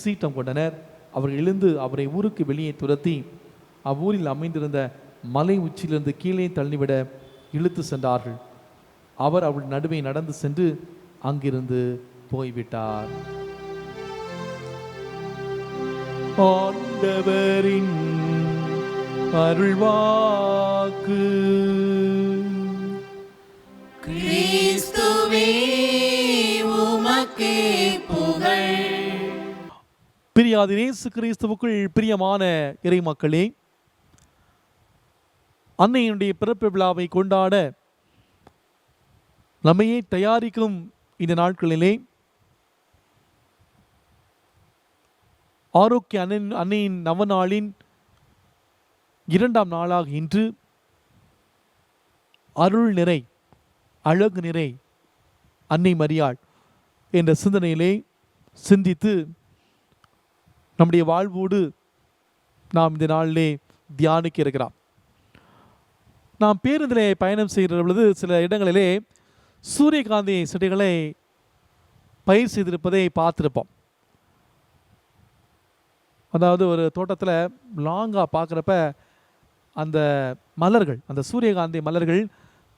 சீற்றம் கொண்டனர். அவர்கள் எழுந்து அவரை ஊருக்கு வெளியே துரத்தி அவ்வூரில் அமைந்திருந்த மலை உச்சியிலிருந்து கீழே தள்ளிவிட இழுத்து சென்றார்கள். அவர் அவள் நடுவே நடந்து சென்று அங்கிருந்து போய்விட்டார். ஆண்டவரின் அருள்வாக்கு. கிறிஸ்துவே உமக்கே புகழ். பிரியாதிர் இயேசு கிறிஸ்துவுக்குள் பிரியமான இறை மக்களே, அன்னையினுடைய பிறப்பு விழாவை கொண்டாட நம்மையே தயாரிக்கும் இந்த நாட்களிலே ஆரோக்கிய அன்னையின் நவநாளின் 2ஆம் நாளாக இன்று அருள் நிறை அழகு நிறை அன்னை மரியாள் என்ற சிந்தனையிலே சிந்தித்து நம்முடைய வாழ்வோடு நாம் இந்த நாளிலே தியானிக்க இருக்கிறோம். நாம் பேருந்திலே பயணம் செய்கிற பொழுது சில இடங்களிலே சூரியகாந்தி செடிகளை பயிர் செய்திருப்பதை பார்த்துருப்போம். அதாவது ஒரு தோட்டத்தில் லாங்காக பார்க்குறப்ப அந்த மலர்கள், அந்த சூரியகாந்தி மலர்கள்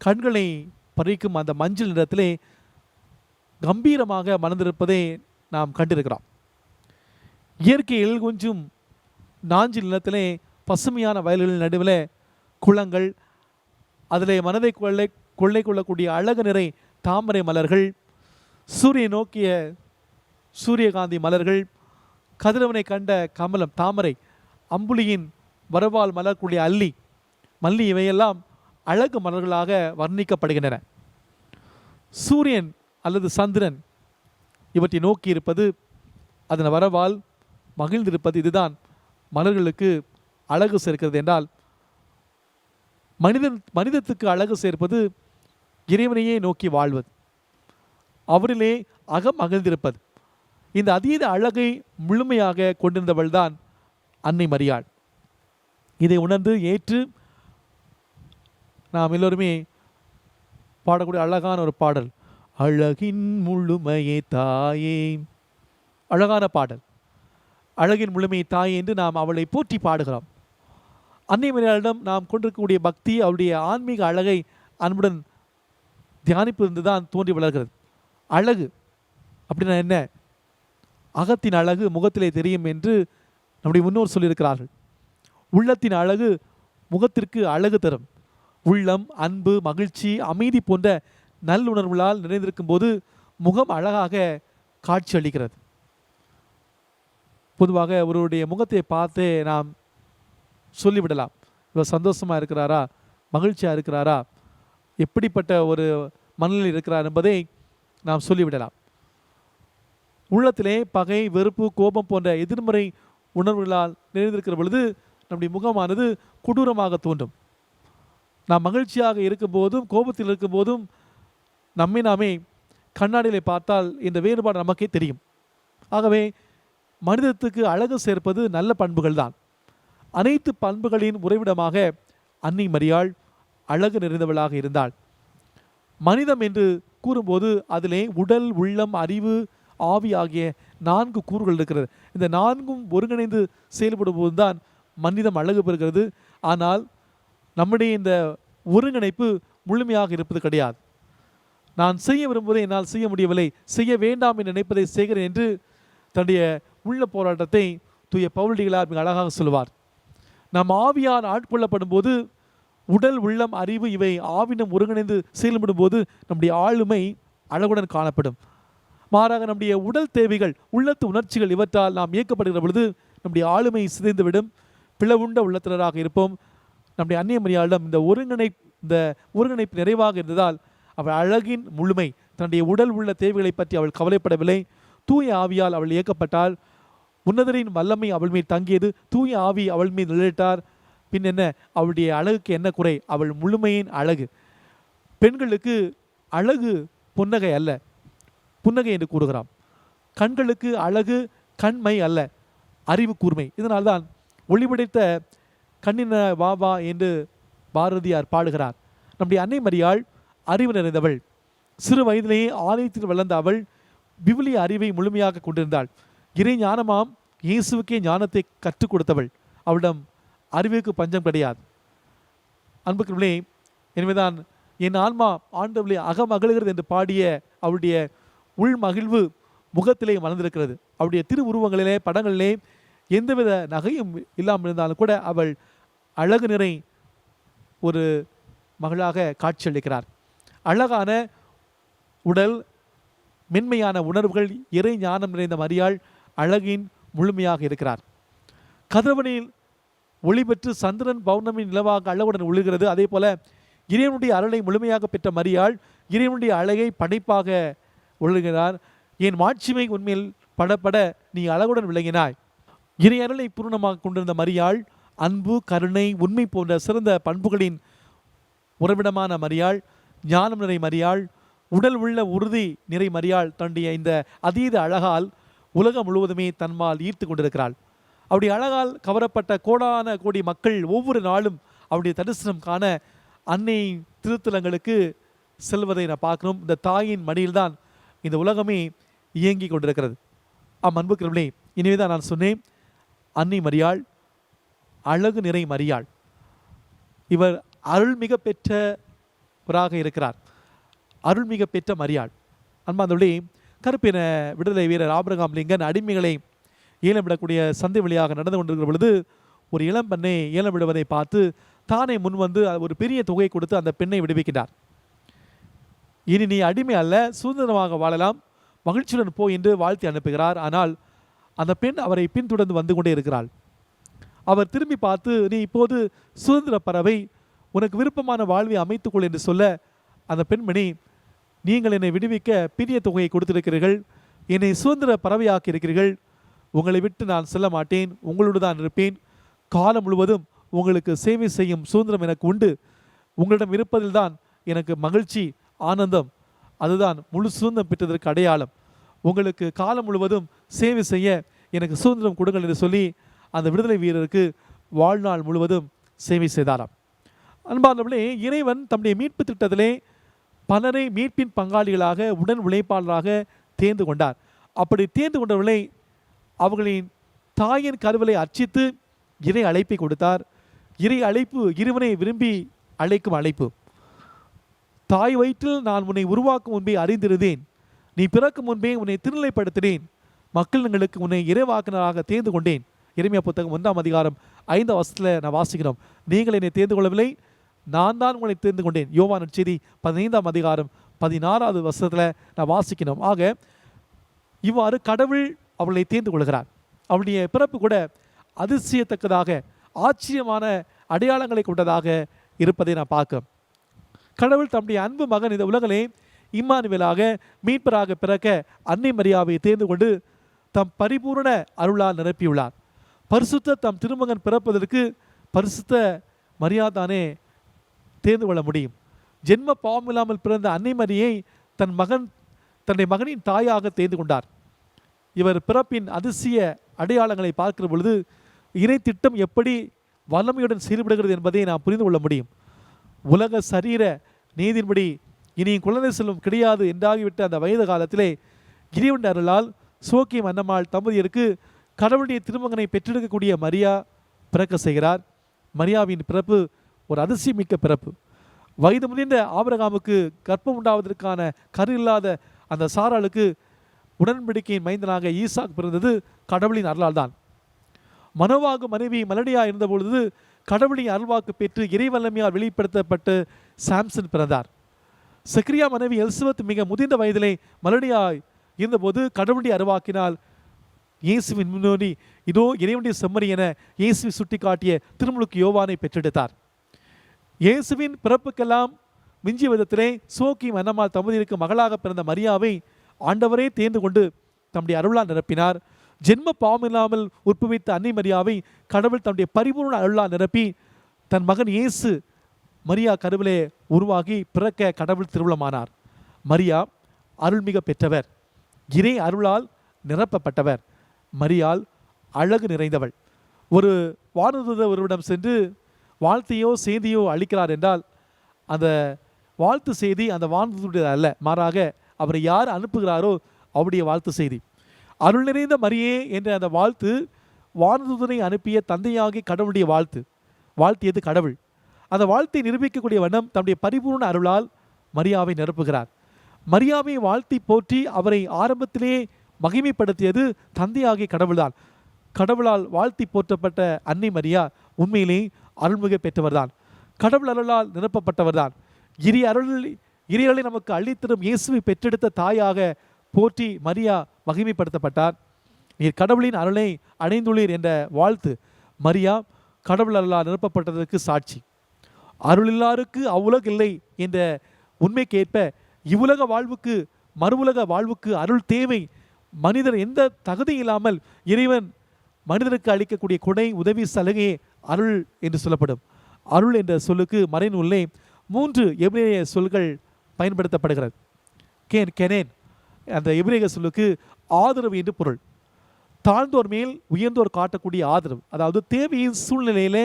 கண்களை பறிக்கும் அந்த மஞ்சள் நிறத்திலே கம்பீரமாக மலர்ந்திருப்பதை நாம் கண்டிருக்கிறோம். இயற்கையில் கொஞ்சம் நாஞ்சில் நிலத்திலே பசுமையான வயல்களின் நடுவில் குளங்கள், அதிலே மனதை கொள்ளை கொள்ளக்கூடிய அழகு நிறை தாமரை மலர்கள், சூரியனை நோக்கிய சூரியகாந்தி மலர்கள், கதிரவனை கண்ட கமலம் தாமரை, அம்புலியின் வரவால் மலர்க்கூடிய அல்லி, மல்லி இவையெல்லாம் அழகு மலர்களாக வர்ணிக்கப்படுகின்றன. சூரியன் அல்லது சந்திரன் இவற்றை நோக்கி இருப்பது, அதன் வரவால் மகிழ்ந்திருப்பது, இதுதான் மலர்களுக்கு அழகு சேர்க்கிறது என்றால், மனிதத்துக்கு அழகு சேர்ப்பது இறைவனையே நோக்கி வாழ்வது, அவரிலே மகிழ்ந்திருப்பது. இந்த அதீத அழகை முழுமையாக கொண்டிருந்தவள் தான் அன்னை மரியாள். இதை உணர்ந்து ஏற்று நாம் எல்லோருமே பாடக்கூடிய அழகான ஒரு பாடல், அழகின் முழுமையே தாயே. அழகான பாடல், அழகின் முழுமையை தாயே என்று நாம் அவளை போற்றி பாடுகிறோம். அன்னை மரியாளிடம் நாம் கொண்டிருக்கக்கூடிய பக்தி, அவருடைய ஆன்மீக அழகை அன்புடன் தியானிப்பிருந்து தான் தோன்றி வளர்கிறது. அழகு அப்படின்னா என்ன? அகத்தின் அழகு முகத்திலே தெரியும் என்று நம்முடைய முன்னோர் சொல்லியிருக்கிறார்கள். உள்ளத்தின் அழகு முகத்திற்கு அழகு தரும். உள்ளம், அன்பு, மகிழ்ச்சி, அமைதி போன்ற நல்லுணர்வுகளால் நிறைந்திருக்கும் போது முகம் அழகாக காட்சி அளிக்கிறது. பொதுவாக ஒருவருடைய முகத்தை பார்த்து நாம் சொல்லிவிடலாம், இவர் சந்தோஷமாக இருக்கிறாரா, மகிழ்ச்சியாக இருக்கிறாரா, எப்படிப்பட்ட ஒரு மனநிலையில் இருக்கிறார் என்பதை நாம் சொல்லிவிடலாம். உள்ளத்திலே பகை, வெறுப்பு, கோபம் போன்ற எதிர்மறை உணர்வுகளால் நிறைந்திருக்கிற பொழுது நம்முடைய முகமானது கொடூரமாக தோன்றும். நாம் மகிழ்ச்சியாக இருக்கும் போதும் கோபத்தில் இருக்கும் போதும் நம்மை நாமே கண்ணாடியிலே பார்த்தால் இந்த வேறுபாடு நமக்கே தெரியும். ஆகவே மனிதத்துக்கு அழகு சேர்ப்பது நல்ல பண்புகள் தான். அனைத்து பண்புகளின் உறைவிடமாக அன்னை மரியாள் அழகு நிறைந்தவளாக இருந்தாள். மனிதம் என்று கூறும்போது அதிலே உடல், உள்ளம், அறிவு, ஆவி ஆகிய 4 கூறுகள் இருக்கிறது. இந்த 4ம் ஒருங்கிணைந்து செயல்படும் போதுதான் மனிதம் அழகு பெறுகிறது. ஆனால் நம்முடைய இந்த ஒருங்கிணைப்பு முழுமையாக இருப்பது கிடையாது. நான் செய்ய விரும்புவதை என்னால் செய்ய முடியவில்லை, செய்ய வேண்டாம் என்று நினைப்பதை செய்கிறேன் என்று தன்னுடைய உள்ள போராட்டத்தை தூய பவுலடிகளார் மிக அழகாக சொல்வார். நாம் ஆவியால் ஆட்கொள்ளப்படும் போது உடல், உள்ளம், அறிவு இவை ஆவினம் ஒருங்கிணைந்து செயல்படும் போது நம்முடைய ஆளுமை அழகுடன் காணப்படும். மாறாக நம்முடைய உடல் தேவைகள், உள்ளத்து உணர்ச்சிகள் இவற்றால் நாம் இயக்கப்படுகிற பொழுது நம்முடைய ஆளுமை சிதைந்துவிடும், பிளவுண்ட உள்ளத்தினராக இருப்போம். நம்முடைய அன்னை மரியாளிடம் இந்த ஒருங்கிணைப்பு நிறைவாக இருந்ததால் அவள் அழகின் முழுமை, தன்னுடைய உடல் உள்ள தேவைகளை பற்றி அவள் கவலைப்படவில்லை. தூய ஆவியால் அவள் இயக்கப்பட்டால் உன்னதரின் வல்லமை அவள் மீது தங்கியது. தூய ஆவி அவள் மீது நிலையிட்டார். பின் என்ன, அவளுடைய அழகுக்கு என்ன குறை? அவள் முழுமையின் அழகு. பெண்களுக்கு அழகு புன்னகை அல்ல, புன்னகை என்று கூறுகிறான். கண்களுக்கு அழகு கண்மை அல்ல, அறிவு கூர்மை. இதனால்தான் ஒளிபடைத்த கண்ணின வா வா என்று பாரதியார் பாடுகிறார். நம்முடைய அன்னை மரியாள் அறிவு நிறைந்தவள். சிறு வயதிலேயே ஆலயத்தில் வளர்ந்த அவள் விவிலிய அறிவை முழுமையாக கொண்டிருந்தாள். இறை ஞானமாம் இயேசுவுக்கே ஞானத்தை கற்றுக் கொடுத்தவள். அவளிடம் அறிவுக்கு பஞ்சம் கிடையாது. அன்புக்குள்ளே, எனவேதான் என் ஆன்மா ஆண்டவளை அகமகிழ்கிறது என்று பாடிய அவளுடைய உள் மகிழ்வு முகத்திலே மலர்ந்திருக்கிறது. அவளுடைய திருவுருவங்களிலே, படங்களிலே எந்தவித நகையும் இல்லாமல் இருந்தாலும் கூட அவள் அழகு நிறை ஒரு மகளாக காட்சியளிக்கிறார். அழகான உடல், மென்மையான உணர்வுகள், இறை ஞானம் நிறைந்த மரியாள் அழகின் முழுமையாக இருக்கிறார். கதிரவனில் ஒளி பெற்று சந்திரன் பௌர்ணமி நிலவாக அழகுடன் ஒழுகிறது. அதே போல இறைவனுடைய அருளை முழுமையாக பெற்ற மரியாள் இறைவனுடைய அழகை படைப்பாக ஒழுகிறார். என் மாட்சிமை உண்மையில் படப்பட நீ அழகுடன் விளங்கினாய். இறை அருளை பூர்ணமாக கொண்டிருந்த மரியாள் அன்பு, கருணை, உண்மை போன்ற சிறந்த பண்புகளின் உறவிடமான மரியாள், ஞானம் நிறை மரியாள், உடல் உள்ள உறுதி நிறை மரியாள் தன்னுடைய இந்த அதீத அழகால் உலகம் முழுவதுமே தன்மால் ஈர்த்து கொண்டிருக்கிறாள். அவருடைய அழகால் கவரப்பட்ட கோடான கோடி மக்கள் ஒவ்வொரு நாளும் அவருடைய தரிசனம் காண அன்னை திருத்தலங்களுக்கு செல்வதை நான் பார்க்கணும். இந்த தாயின் மடியில்தான் இந்த உலகமே இயங்கி கொண்டிருக்கிறது. அன்புக்குரியவர்களே, இனிமே தான் நான் சொன்னேன், அன்னை மரியாள் அழகு நிறை மரியாள். இவர் அருள்மிக பெற்றவராக இருக்கிறார். அருள்மிக பெற்ற மரியாள். அன்பாந்தவர்களே, கருப்பின விடுதலை வீரர் ஆபிரகாம் லிங்கன் அடிமைகளை ஏலம் விடக்கூடிய சந்தை வழியாக நடந்து கொண்டிருக்கிற பொழுது ஒரு இளம் பெண்ணை ஏலம் விடுவதை பார்த்து தானே முன்வந்து ஒரு பெரிய தொகை கொடுத்து அந்த பெண்ணை விடுவிக்கிறார். இனி நீ அடிமை அல்ல, சுதந்திரமாக வாழலாம், மகிழ்ச்சியுடன் போ என்று வாழ்த்தி அனுப்புகிறார். ஆனால் அந்த பெண் அவரை பின்தொடர்ந்து வந்து கொண்டே இருக்கிறாள். அவர் திரும்பி பார்த்து, நீ இப்போது சுதந்திர பறவை, உனக்கு விருப்பமான வாழ்வை அமைத்துக்கொள் என்று சொல்ல அந்த பெண்மணி, நீங்கள் என்னை விடுவிக்க பெரிய தொகையை கொடுத்திருக்கிறீர்கள், என்னை சுதந்திர பறவையாக்கி இருக்கிறீர்கள், உங்களை விட்டு நான் செல்ல மாட்டேன், உங்களோடு தான் இருப்பேன், காலம் முழுவதும் உங்களுக்கு சேவை செய்யும் சுதந்திரம் எனக்கு உண்டு, உங்களிடம் இருப்பதில் தான் எனக்கு மகிழ்ச்சி, ஆனந்தம், அதுதான் முழு சுதந்திரம் பெற்றதற்கு அடையாளம், உங்களுக்கு காலம் முழுவதும் சேவை செய்ய எனக்கு சுதந்திரம் கொடுங்கள் என்று சொல்லி அந்த விடுதலை வீரருக்கு வாழ்நாள் முழுவதும் சேவை செய்தாராம். அன்பார்ந்தவர்களே, இறைவன் தம்முடைய மீட்பு திட்டத்திலே பலரை மீட்பின் பங்காளிகளாக உடன் உழைப்பாளராக தேர்ந்து கொண்டார். அப்படி தேர்ந்து கொண்டவர்களை அவர்களின் தாயின் கருவிலை அர்ச்சித்து இறை அழைப்பை கொடுத்தார். இறை அழைப்பு இறைவனை விரும்பி அழைக்கும் அழைப்பு. தாய் வயிற்றில் நான் உன்னை உருவாக்கும் முன்பே அறிந்திருந்தேன், நீ பிறக்கும் முன்பே உன்னை திருநிலைப்படுத்தினேன், மக்களுங்களுக்கு உன்னை இறைவாக்கினராக தேர்ந்து கொண்டேன். எரேமியா புத்தகம் 1ஆம் அதிகாரம் 5ஆம் வசனத்தில் நான் வாசிக்கிறோம். நீங்கள் என்னை தேர்ந்து கொள்ளவில்லை, நான் தான் உங்களை தேர்ந்து கொண்டேன். யோவான் நற்செய்தி 15ஆம் அதிகாரம் 16வது வசனத்தில் நான் வாசிக்கணும். ஆக இவ்வாறு கடவுள் அவளை தேர்ந்து கொள்கிறார். அவளுடைய பிறப்பு கூட அதிசயத்தக்கதாக ஆச்சரியமான அடையாளங்களை கொண்டதாக இருப்பதை நான் பார்க்க, கடவுள் தம்முடைய அன்பு மகன் இந்த உலகிலே இம்மானுவேலாக மீட்பராக பிறக்க அன்னை மரியாவை தேர்ந்து கொண்டு தம் பரிபூர்ண அருளால் நிரப்பியுள்ளார். பரிசுத்த தம் திருமகன் பிறப்பதற்கு பரிசுத்த மரியாதானே தேர்ந்து கொள்ள முடியும். ஜென்ம பாவம் இல்லாமல் பிறந்த அன்னை மரியை தன்னுடைய மகனின் தாயாக தேர்ந்து கொண்டார். இவர் பிறப்பின் அதிசய அடையாளங்களை பார்க்கிற பொழுது இறை திட்டம் எப்படி வல்லமையுடன் செயல்படுகிறது என்பதை நாம் புரிந்து கொள்ள முடியும். உலக சரீர நீதியின்படி இனி குழந்தை செல்வம் கிடையாது என்றாகிவிட்ட அந்த வயது காலத்திலே இறைவன் அருளால் சோக்கியம் அன்னம்மாள் தம்பதியருக்கு கடவுளுடைய திருமகனை பெற்றெடுக்கக்கூடிய மரியா பிறக்க செய்கிறார். மரியாவின் பிறப்பு ஒரு அதிசயமிக்க பிறப்பு. வயது முதிர்ந்த ஆபிரகாமுக்கு கர்ப்பம் உண்டாவதற்கான கரு இல்லாத அந்த சாராளுக்கு உடன்படிக்கையின் மைந்தனாக ஈசாக் பிறந்தது கடவுளின் அருளால் தான். மனோவாகு மனைவி மலடியா இருந்தபொழுது கடவுளின் அருள்வாக்கு பெற்று இறைவல்லமையால் வெளிப்படுத்தப்பட்டு சாம்சன் பிறந்தார். சக்ரியா மனைவி எலிசபெத் மிக முதிர்ந்த வயதிலே மலடியாய் இருந்தபோது கடவுளுடைய அருள்வாக்கினால் இயேசுவின் முன்னோடி இதோ இறைவனுடைய செம்மறி என இயேசுவை சுட்டி காட்டிய திருமுழுக்கு யோவானை பெற்றெடுத்தார். இயேசுவின் பிறப்புக்கெல்லாம் மிஞ்சிய விதத்திலே சோக்கியம் அன்னம்மாள் தம்பதியருக்கு மகளாக பிறந்த மரியாவை ஆண்டவரே தேர்ந்து கொண்டு தம்முடைய அருளால் நிரப்பினார். ஜென்ம பாவம் இல்லாமல் உற்பவித்த அன்னை மரியாவை கடவுள் தம்முடைய பரிபூர்ண அருளால் நிரப்பி தன் மகன் இயேசு மரியா கருவிலே உருவாகி பிறக்க கடவுள் திருவுளமானார். மரியா அருள்மிக பெற்றவர், இறை அருளால் நிரப்பப்பட்டவர். மரியாள் அழகு நிறைந்தவள். ஒரு வானதூதர் ஒருவரிடம் சென்று வாழ்த்தையோ செய்தியோ அளிக்கிறார் என்றால் அந்த வாழ்த்து செய்தி அந்த வானதூதருடைய அல்ல, மாறாக அவரை யார் அனுப்புகிறாரோ அவருடைய வாழ்த்து செய்தி. அருள் நிறைந்த மரியே என்ற அந்த வாழ்த்து வானதூதனை அனுப்பிய தந்தையாகி கடவுளுடைய வாழ்த்து. வாழ்த்தியது கடவுள். அந்த வாழ்த்தை நிரூபிக்கக்கூடிய வண்ணம் தம்முடைய பரிபூர்ண அருளால் மரியாவை நிரப்புகிறார். மரியாவை வாழ்த்தி போற்றி அவரை ஆரம்பத்திலே மகிமைப்படுத்தியது தந்தையாகிய கடவுள்தான். கடவுளால் வாழ்த்தி போற்றப்பட்ட அன்னை மரியா உண்மையிலே அருள்மிக பெற்றவர்தான், கடவுள் அருளால் நிரப்பப்பட்டவர்தான். இறையருளை நமக்கு அள்ளித்தரும் இயேசுவை பெற்றெடுத்த தாயாக போற்றி மரியா மகிமைப்படுத்தப்பட்டார். நீர் கடவுளின் அருளை அடைந்துள்ளீர் என்ற வாழ்த்து மரியா கடவுள் அருளால் நிரப்பப்பட்டதற்கு சாட்சி. அருளில்லாருக்கு அவ்வுலகு இல்லை என்ற உண்மைக்கேற்ப இவ்வுலக வாழ்வுக்கு மறுவுலக வாழ்வுக்கு அருள் தேவை. மனிதர் எந்த தகுதி இல்லாமல் இறைவன் மனிதனுக்கு அளிக்கக்கூடிய கொடை, உதவி, சலுகையே அருள் என்று சொல்லப்படும். அருள் என்ற சொல்லுக்கு மறைநூலிலே 3 எபிரேய சொல்கள் பயன்படுத்தப்படுகிறது. கெனேன் அந்த எபிரேய சொல்லுக்கு ஆதரவு என்று பொருள். தாழ்ந்தோர் மேல் உயர்ந்தோர் காட்டக்கூடிய ஆதரவு, அதாவது தேவையின் சூழ்நிலையிலே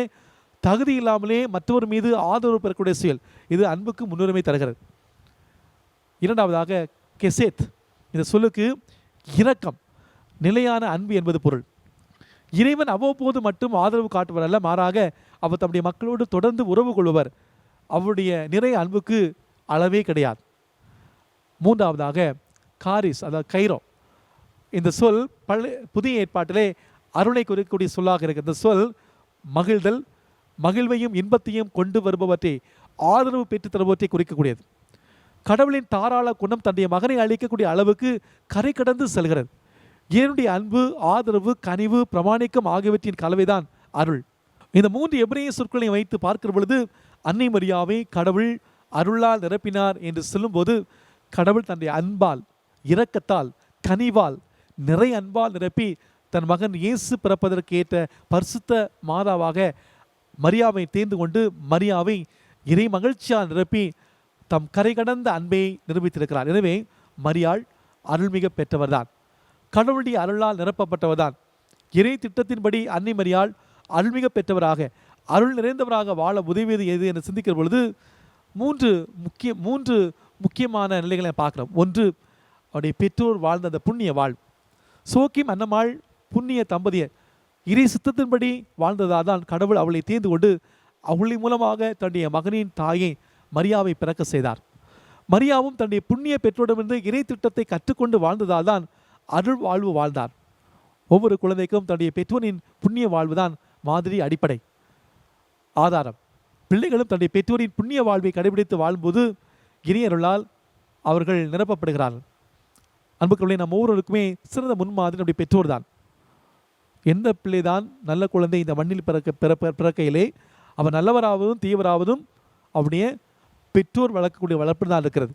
தகுதி இல்லாமலே மற்றவர் மீது ஆதரவு பெறக்கூடிய செயல், இது அன்புக்கு முன்னுரிமை தருகிறது. இரண்டாவதாக கெசேத், இந்த சொல்லுக்கு இரக்கம், நிலையான அன்பு என்பது பொருள். இறைவன் அவ்வப்போது மட்டும் ஆதரவு காட்டுவர் அல்ல, மாறாக அவர் தம்முடைய மக்களோடு தொடர்ந்து உறவு கொள்வர். அவருடைய நிறைய அன்புக்கு அளவே கிடையாது. மூன்றாவதாக காரிஸ், அதாவது கைரோ. இந்த சொல் புதிய ஏற்பாட்டிலே அருளை குறிக்கக்கூடிய சொல்லாக இருக்கு. இந்த சொல் மகிழ்தல், மகிழ்வையும் இன்பத்தையும் கொண்டு வருபவற்றை, ஆதரவு பெற்று தருபவற்றை குறிக்கக்கூடியது. கடவுளின் தாராள குணம் தன்னுடைய மகனை அளிக்கக்கூடிய அளவுக்கு கரை கடந்து செல்கிறது. என்னுடைய அன்பு, ஆதரவு, கனிவு, பிரமாணிக்கம் ஆகியவற்றின் கலவைதான் அருள். இந்த 3 எபிரேய சொற்களையும் வைத்து பார்க்கிற பொழுது அன்னை மரியாவை கடவுள் அருளால் நிரப்பினார் என்று சொல்லும்போது, கடவுள் தன்னுடைய அன்பால், இரக்கத்தால், கனிவால், நிறை அன்பால் நிரப்பி தன் மகன் இயேசு பிறப்பதற்கு ஏற்ற பரிசுத்த மாதாவாக மரியாவை தேர்ந்து கொண்டு மரியாவை இறை மகிழ்ச்சியால் நிரப்பி தம் கரை கடந்த அன்பை நிரூபித்திருக்கிறார். எனவே மரியாள் அருள்மிக பெற்றவர்தான், கடவுளுடைய அருளால் நிரப்பப்பட்டவர்தான். இறை திட்டத்தின்படி அன்னை மரியாள் அருள்மிக பெற்றவராக, அருள் நிறைந்தவராக வாழ உதவியது எது என்று சிந்திக்கிற பொழுது மூன்று முக்கியமான நிலைகளை பார்க்கிறோம். ஒன்று, அவருடைய பெற்றோர் வாழ்ந்த அந்த புண்ணிய வாழ்வு. சோக்கிம் அன்னமாள் புண்ணிய தம்பதியர் இறை சித்தத்தின்படி வாழ்ந்ததால் தான் கடவுள் அவளை தேர்ந்து கொண்டு அவளின் மூலமாக தன்னுடைய மகனின் தாயை மரியாவை பிறக்க செய்தார். மரியாவும் தன்னுடைய புண்ணிய பெற்றோரிடமிருந்து இறை திட்டத்தை கற்றுக்கொண்டு வாழ்ந்ததால் தான் அருள் வாழ்வு வாழ்ந்தார். ஒவ்வொரு குழந்தைக்கும் தன்னுடைய பெற்றோரின் புண்ணிய வாழ்வுதான் மாதிரி, அடிப்படை, ஆதாரம். பிள்ளைகளும் தன்னுடைய பெற்றோரின் புண்ணிய வாழ்வை கடைபிடித்து வாழும்போது இறையருளால் அவர்கள் நிரப்பப்படுகிறார்கள். அன்புக்குள்ளே நம்ம ஒவ்வொருவருக்குமே சிறந்த முன்மாதிரி நம்முடைய பெற்றோர் தான். எந்த பிள்ளைதான் நல்ல குழந்தை இந்த மண்ணில் பிறக்கையிலே அவன் நல்லவராவதும் தீவராவதும் அவருடைய பெற்றோர் வளர்க்கக்கூடிய வளர்ப்பு தான் இருக்கிறது.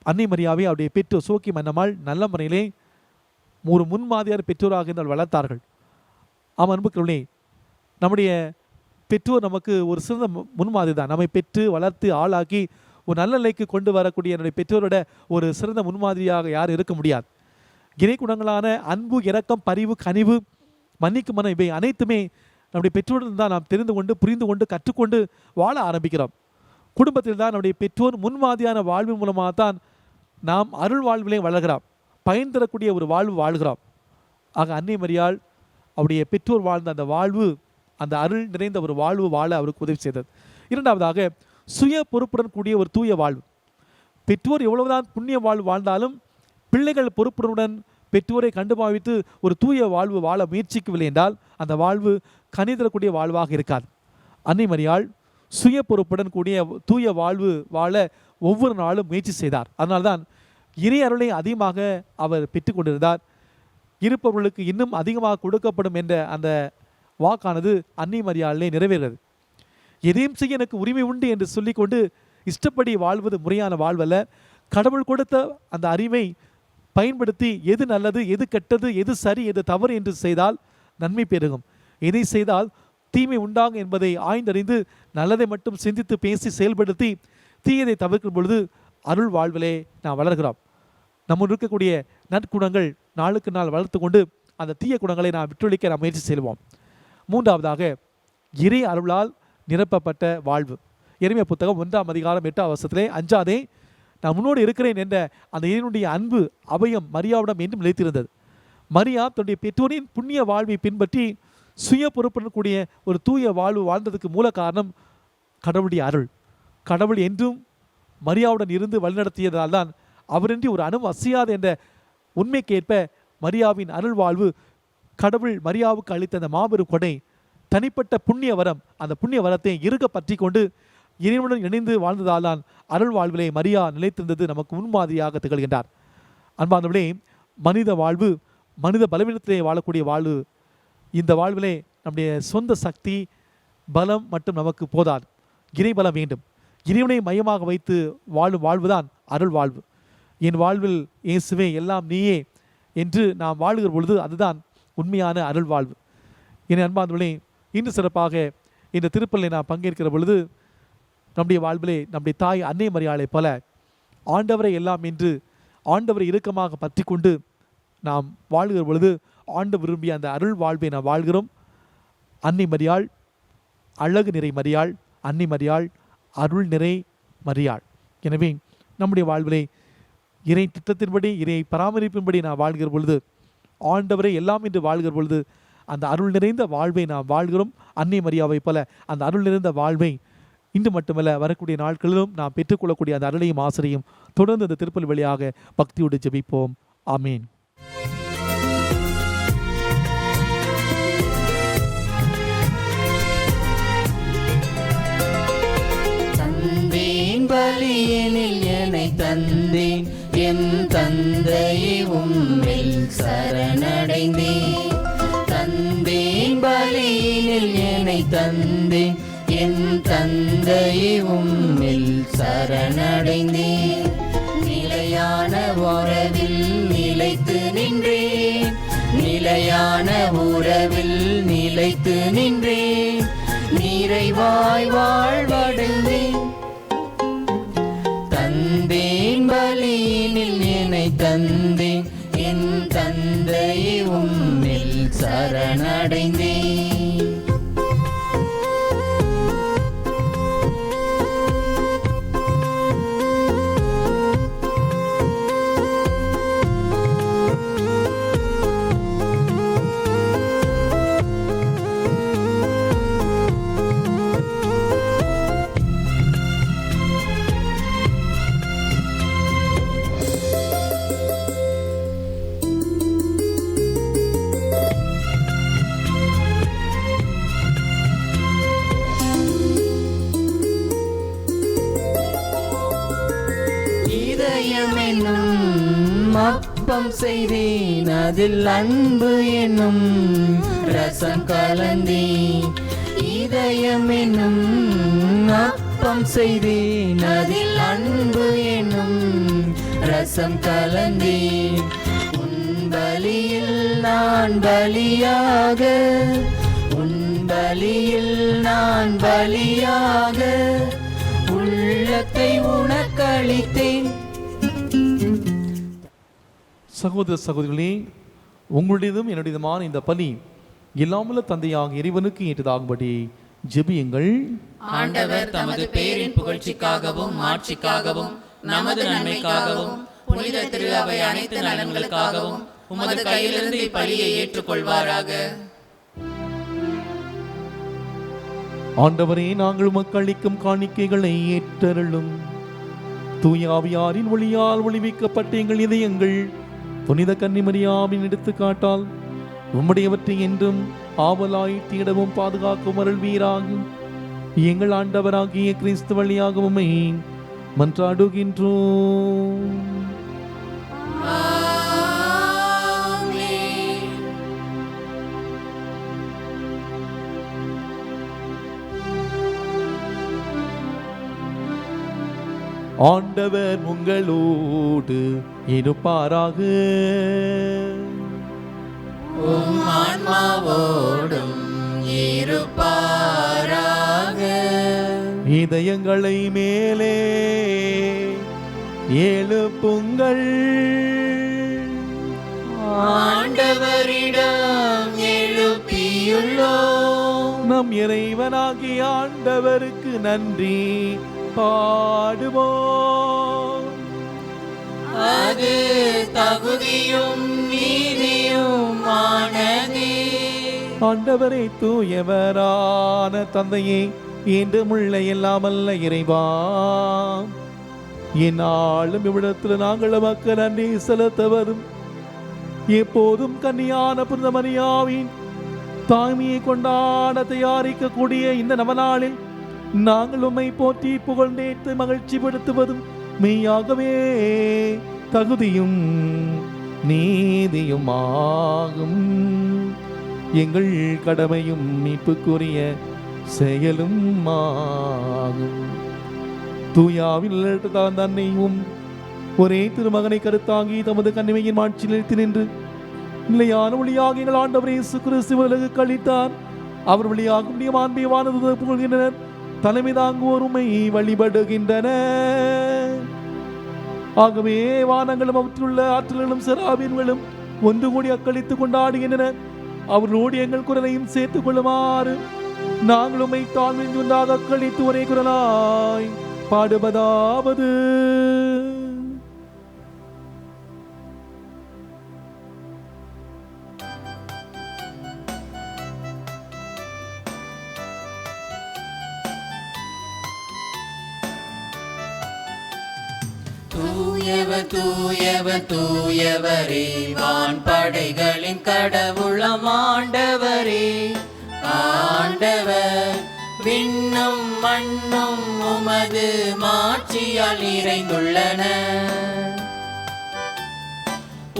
அன்னை மரியாவை அவருடைய பெற்றோர் சோக்கி மன்னமாள் நல்ல முறையிலே ஒரு முன்மாதிரியார் பெற்றோராக இருந்தால் வளர்த்தார்கள். ஆமாம் அன்புக்குள்ளே, நம்முடைய பெற்றோர் நமக்கு ஒரு சிறந்த முன்மாதிரி தான். நம்மை பெற்று வளர்த்து ஆளாக்கி ஒரு நல்ல நிலைக்கு கொண்டு வரக்கூடிய என்னுடைய பெற்றோரோட ஒரு சிறந்த முன்மாதிரியாக யாரும் இருக்க முடியாது. இறை குணங்களான அன்பு, இரக்கம், பரிவு, கனிவு, மன்னிக்கும் மனம், இவை அனைத்துமே நம்முடைய பெற்றோரிடம் தான் நாம் தெரிந்து கொண்டு, புரிந்து கொண்டு, கற்றுக்கொண்டு வாழ ஆரம்பிக்கிறோம். குடும்பத்தில் தான் நம்முடைய பெற்றோர் முன்மாதிரியான வாழ்வின் மூலமாக தான் நாம் அருள் வாழ்விலே வளர்கிறோம், பயன் தரக்கூடிய ஒரு வாழ்வு வாழ்கிறோம். ஆக அன்னை மரியாள் அவருடைய பெற்றோர் வாழ்ந்த அந்த வாழ்வு, அந்த அருள் நிறைந்த ஒரு வாழ்வு வாழ அவருக்கு உதவி செய்தது. இரண்டாவதாக சுய பொறுப்புடன் கூடிய ஒரு தூய வாழ்வு. பெற்றோர் எவ்வளவுதான் புண்ணிய வாழ்வு வாழ்ந்தாலும் பிள்ளைகள் பொறுப்புடன் பெற்றோரை கண்டுபாவித்து ஒரு தூய வாழ்வு வாழ முயற்சிக்கவில்லை என்றால் அந்த வாழ்வு கனிதரக்கூடிய வாழ்வாக இருக்காது. அன்னை மரியாள் சுய பொறுப்புடன் கூடிய தூய வாழ்வு வாழ ஒவ்வொரு நாளும் முயற்சி செய்தார். அதனால்தான் இறை அருளை அதிகமாக அவர் பெற்றுக்கொண்டிருந்தார். இருப்பவர்களுக்கு இன்னும் அதிகமாக கொடுக்கப்படும் என்ற அந்த வாக்கானது அன்னை மரியாளிலே நிறைவேறுகிறது. எதையும் செய்ய எனக்கு உரிமை உண்டு என்று சொல்லிக்கொண்டு இஷ்டப்படி வாழ்வது முறையான வாழ்வல்ல. கடவுள் கொடுத்த அந்த அறிவை பயன்படுத்தி எது நல்லது, எது கெட்டது, எது சரி, எது தவறு என்று செய்தால் நன்மை பெருகும். எதை செய்தால் தீமை உண்டாகும் என்பதை ஆய்ந்தறிந்து நல்லதை மட்டும் சிந்தித்து பேசி செயல்படுத்தி தீயதை தவிர்க்கும் பொழுது அருள் வாழ்விலே நாம் வளர்கிறோம். நம்ம இருக்கக்கூடிய நற்குணங்கள் நாளுக்கு நாள் வளர்த்து கொண்டு அந்த தீய குணங்களை நாம் விட்டொழிக்க நாம் முயற்சி செய்வோம். மூன்றாவதாக இறை அருளால் நிரப்பப்பட்ட வாழ்வு. எரேமியா புத்தகம் 1ஆம் அதிகாரம் 8ஆம் வசனத்திலே, அஞ்சாதே, நான் முன்னோடு இருக்கிறேன் என்ற அந்த இறைவனுடைய அன்பு அபயம் மரியாவிடம் என்றும் நிலைத்திருந்தது. மரியா தன்னுடைய பெற்றோரின் புண்ணிய வாழ்வை பின்பற்றி சுய பொறுப்புடன் கூடிய ஒரு தூய வாழ்வு வாழ்ந்ததுக்கு மூல காரணம் கடவுளுடைய அருள். கடவுள் என்றும் மரியாவுடன் இருந்து வழிநடத்தியதால் தான் அவரின்றி ஒரு அணு அசையாது என்ற உண்மைக்கேற்ப மரியாவின் அருள் வாழ்வு கடவுள் மரியாவுக்கு அளித்த அந்த மாபெரும் கொடை, தனிப்பட்ட புண்ணிய வரம். அந்த புண்ணிய வரத்தை இறுக பற்றி கொண்டு இறைவனுடன் இணைந்து வாழ்ந்ததால் தான் அருள் வாழ்விலே மரியா நிலைத்திருந்தது நமக்கு முன்மாதிரியாக திகழ்கின்றார். அன்பார்ந்தவர்களே, மனித வாழ்வு, மனித பலவீனத்திலே வாழக்கூடிய வாழ்வு. இந்த வாழ்விலே நம்முடைய சொந்த சக்தி, பலம் மட்டும் நமக்கு போதாது, இறை பலம் வேண்டும். இறைவனை மையமாக வைத்து வாழும் வாழ்வுதான் அருள் வாழ்வு. என் வாழ்வில் இயேசுவே எல்லாம் நீயே என்று நாம் வாழுகிற பொழுது அதுதான் உண்மையான அருள் வாழ்வு. என் அன்பார்ந்தவர்களே, இன்று சிறப்பாக இந்த திருப்பலியை நாம் பங்கேற்கிற பொழுது நம்முடைய வாழ்விலே நம்முடைய தாய் அன்னை மரியாளை போல ஆண்டவரை எல்லாம் என்று ஆண்டவரை இறுக்கமாக பற்றி கொண்டு நாம் வாழ்கிற பொழுது ஆண்டவர் விரும்பிய அந்த அருள் வாழ்வை நாம் வாழ்கிறோம். அன்னை மரியாள் அழகு நிறை மரியாள், அன்னை மரியாள் அருள் நிறை மரியாள். எனவே நம்முடைய வாழ்விலே இறை திட்டத்தின்படி இறை பராமரிப்பின்படி நாம் வாழ்கிற பொழுது ஆண்டவரை எல்லாம் என்று வாழ்கிற பொழுது அந்த அருள் நிறைந்த வாழ்வை நாம் வாழ்கிறோம். அன்னை மரியாவை போல அந்த அருள் நிறைந்த வாழ்வை இன்று மட்டுமல்ல வரக்கூடிய நாட்களிலும் நாம் பெற்றுக்கொள்ளக்கூடிய அந்த அருளையும் ஆசிரியும் தொடர்ந்து அந்த திருப்பலி வழியாக பக்தியோடு ஜெபிப்போம். ஆமீன். பலியினில் என்னை தந்தேன், என் தந்தையை உம்மில் சரணடைந்தேன். தந்தேன் பலியினில் என்னை தந்தேன், என் தந்தையை உம்மில் சரணடைந்தேன். நிலையான உறவில் நிலைத்து நின்றேன், நிலையான உறவில் நிலைத்து நின்றேன், நிறைவாய் வாழ்வடைந்தேன். தந்தேன் பலியினில் என்னை தந்தேன், என் தந்தையை உம்மில் சரணடைந்தேன். அப்பம் செய்தேன், அதில் அன்பு என்னும் ரசம் கலந்தேன். இதயம் என்னும் அப்பம் செய்தேன், அதில் அன்பு என்னும் ரசம் கலந்தேன். உன் பலியில் நான் பலியாக, உன் பலியில் நான் பலியாக உள்ளத்தை உனக்களித்தேன். சகோதர சகோதரிகளே, உங்களுடையதும் என்னுடையதுமான இந்த பலி எல்லாமுள்ள தந்தையாக இறைவனுக்கு ஏற்றதாகும்படி ஜெபியுங்கள். ஆண்டவர் தமது பேரின் புகழ்ச்சிக்காகவும் மாட்சிக்காகவும் நமது நன்மைக்காகவும் புனித திரு அவை அனைத்து நலன்களுக்காகவும் உமது கையிலிருந்து இப்பலியை ஏற்றுக்கொள்வாராக. ஆண்டவரே, நாங்கள் உமக்கு அளிக்கும் காணிக்கைகளை ஏற்றருளும். தூய ஆவியாரின் ஒளியால் ஒளிவிக்கப்பட்ட எங்கள் இதயங்கள் புனித கன்னிமரியாவின் எடுத்துக்காட்டால் உம்முடையவற்றை என்றும் ஆவலாய் தேடவும் பாதுகாக்கும் அருள்வீராகும். எங்கள் ஆண்டவராகிய கிறிஸ்து வழியாக உம்மை மன்றாடுகின்றோம். ஆண்டவர் உங்களோடு இருப்பாராக. உம் ஆன்மாவோடும் இருப்பாராக. இதயங்களை மேலே எழுப்புங்கள், ஆண்டவரிடம் எழுப்பியுள்ளோம். நம் இறைவனாகிய ஆண்டவருக்கு நன்றி பாடுவோம். அது தகுதியும் நீதியும் ஆனதே. ஆண்டவரை தூயவரான தந்தையே, என்றுமுள்ள எல்லாமல்ல இறைவா, என்னாலும் இவ்விடத்தில் நாங்கள் மக்கள் நன்றி செலுத்த வரும். எப்போதும் கன்னியான புனித மரியாவின் தாய்மையை கொண்டாட தயாரிக்கக்கூடிய இந்த நவநாளில் நாங்கள் உம்மை போற்றி புகழ்ந்தேத்து மகிழ்ச்சி படுத்துவதும் மெய்யாகவே தகுதியும் நீதியும் ஆகும். எங்கள் கடமையும் மீட்புக்குரிய செயலும் ஆகும். தூயாவில் தன்னையும் ஒரே திருமகனை கருத்தாங்கி தமது கண்ணிமையின் மாட்சியில் நிலைத்து நின்று நிலையான ஒளியாக எங்கள் ஆண்டவர் இயேசு கிறிஸ்து உலகு கழித்தார். அவர் வழியாக முடிய மாண்பியவானது புகழ்கின்றனர். தலைமை தாங்குவோர் உம்மை வழிபடுகின்றனர். ஆகவே வானங்களும் அவற்றிலுள்ள ஆற்றல்களும் செராபீன்களும் ஒன்று கூடி அக்களித்துக் கொண்டாடுகின்றனர். அவர்களோடு எங்கள் குரலையும் சேர்த்துக் கொள்ளுமாறு நாங்கள் உம்மை தாழ்வில் ஒன்றாக அக்களித்து ஒரே குரலாய் பாடுவதாவது: தூயவர் தூயவர் தூயவரே, வான்படைகளின் கடவுளம் ஆண்டவரே. ஆண்டவர் விண்ணும் மண்ணும் உமது மாட்சியால் நிறைந்துள்ளன.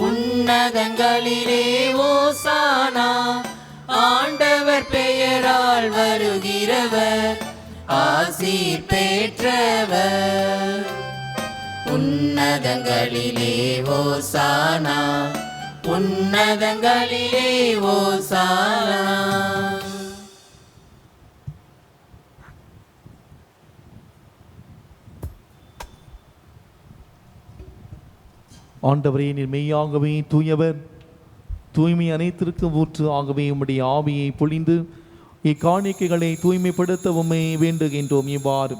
உன்னதங்களிலே ஓசானா, ஆண்டவர் பெயரால் வருகிறவர் ஆசீர் பெற்றவர். உன்னதங்களிலே ஓசானா, உன்னதங்களிலே ஓசானா. ஆண்டவரே, நீர் மெய்யாகவே தூயவர், தூய்மை அனைத்திற்கும் ஊற்று. ஆகவே உம்முடைய ஆவியை பொழிந்து இக்காணிக்கைகளை தூய்மைப்படுத்த உம்மை வேண்டுகின்றோம். இவ்வாறு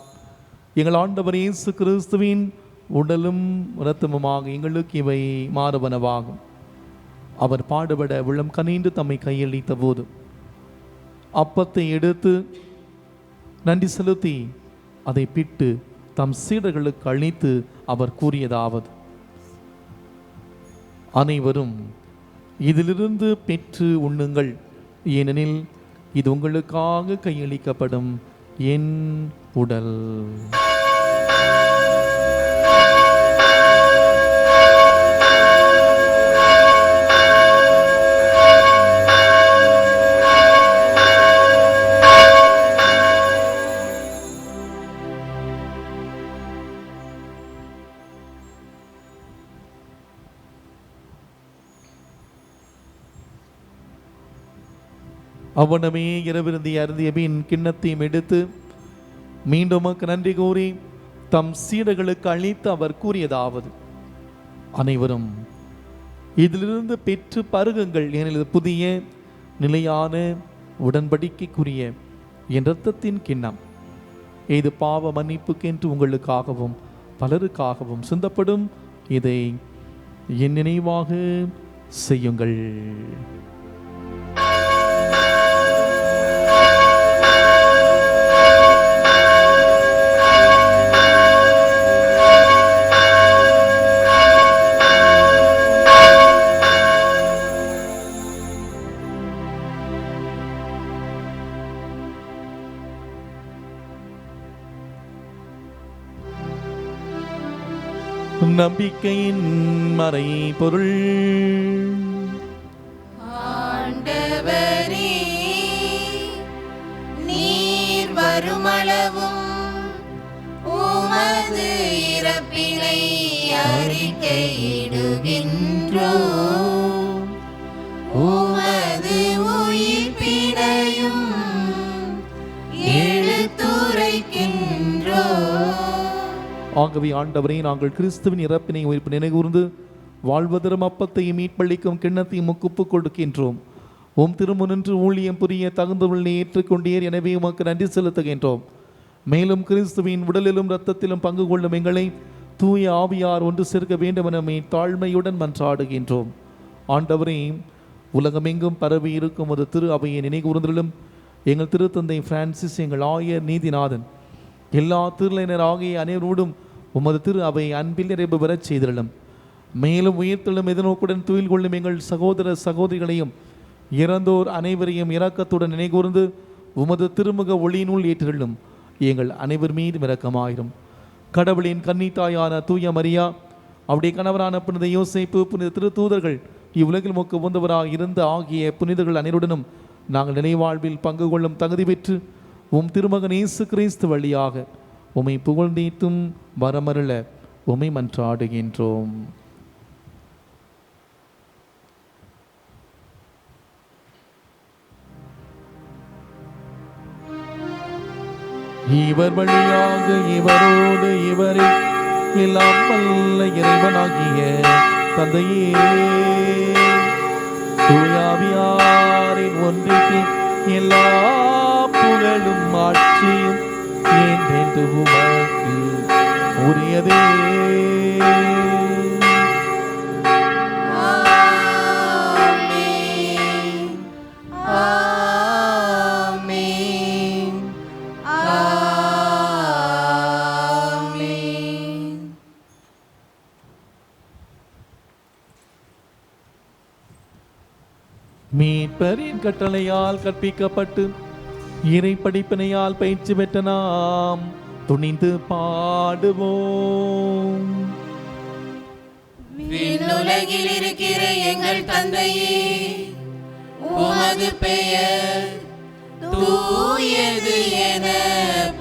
எங்கள் ஆண்டவர் இயேசு கிறிஸ்துவின் உடலும் இரத்தமுமாக எங்களுக்கு இவை மாறுவனவாகும். அவர் பாடுபட உள்ளம் கனிந்து தம்மை கையளித்த போது அப்பத்தை எடுத்து நன்றி செலுத்தி அதை பிட்டு தம் சீடர்களுக்கு அளித்து அவர் கூறியதாவது: அனைவரும் இதிலிருந்து பெற்று உண்ணுங்கள், ஏனெனில் இது உங்களுக்காக கையளிக்கப்படும் என் உடல். அவனமே இரவிருந்தி அருந்திய பின் கிண்ணத்தையும் எடுத்து மீண்டும் நன்றி கூறி தம் சீடர்களுக்கு அளித்து அவர் கூறியதாவது: அனைவரும் இதிலிருந்து பெற்று பருகுங்கள், ஏனெனில் புதிய நிலையான உடன்படிக்கைக்குரிய என் இரத்தத்தின் கிண்ணம். இது பாவ மன்னிப்புக்கென்று உங்களுக்காகவும் பலருக்காகவும் சிந்தப்படும். இதை என் நினைவாக செய்யுங்கள். நம்பிக்கையின் மறை பொருள். ஆண்டவரே, நீர் வருமளவும் உமது இறப்பினை அறிக்கையிடுகின்றோம், உமது உயிர்ப்பினையும் எடுத்துரைக்கின்றோம். ஆகவே ஆண்டவரே, நாங்கள் கிறிஸ்துவின் இறப்பினை உயிர்ப்பு நினைகூர்ந்து வாழ்வதரும் அப்பத்தையும் மீட்பளிக்கும் கிண்ணத்தையும் முக்குப்பு கொடுக்கின்றோம். உம் திருமுனின்று ஊழியம் புரிய தகுந்தவர்களை ஏற்றுக்கொண்டீர், எனவே உமக்கு நன்றி செலுத்துகின்றோம். மேலும் கிறிஸ்துவின் உடலிலும் இரத்தத்திலும் பங்கு கொள்ளும் எங்களை தூய ஆவியார் ஒன்று சேர்க்க வேண்டும் என தாழ்மையுடன் மன்றாடுகின்றோம். ஆண்டவரே, உலகமெங்கும் பரவி இருக்கும் ஒரு திரு அவையை நினைகூர்ந்திலும் எங்கள் திருத்தந்தை பிரான்சிஸ், எங்கள் ஆயர் நீதிநாதன், எல்லா திருநிலையினர் ஆகிய அனைவரோடும் உமது திரு அவை அன்பில் நிறைவு பெறச் செய்திருளும். மேலும் உயிர்த்தெழும் எதிர்நோக்குடன் துயில் கொள்ளும் எங்கள் சகோதர சகோதரிகளையும் இறந்தோர் அனைவரையும் இரக்கத்துடன் நினைகூர்ந்து உமது திருமுக ஒளியினுள் ஏற்றிருளும். எங்கள் அனைவர் மீது இரக்கமாயிரும். கடவுளின் கன்னித்தாயான தூய மரியா, அவருடைய கணவரான புனித யோசேப்பு, புனித திருத்தூதர்கள், இவ்வுலகில் மொக்க உந்தவராக இருந்த ஆகிய புனிதர்கள் அனைவருடனும் நாங்கள் நினைவாழ்வில் பங்கு கொள்ளும் தகுதி பெற்று உம் திருமகன் இயேசு கிறிஸ்து வழியாக உம்மை புகழ்ந்தீத்தும் வரமருள உம்மை மன்றாடுகின்றோம். இவர் வழியாக இவரோடு இவரே எல்லாம் வல்ல இறைவனாகிய தந்தையே, தூயாவியாரின் ஒன்றிற்கு எல்லா புகழும் ஆட்சியும் என்றென்று உமக்கு உரியதே. மீட்பரின் கட்டளையால் கற்பிக்கப்பட்டு இறை படிப்பினையால் பயிற்சி பெற்ற நாம் துணிந்து பாடுவோம். விண்ணுலகில் இருக்கிற எங்கள் தந்தையே, உமது பெயர் தூயது என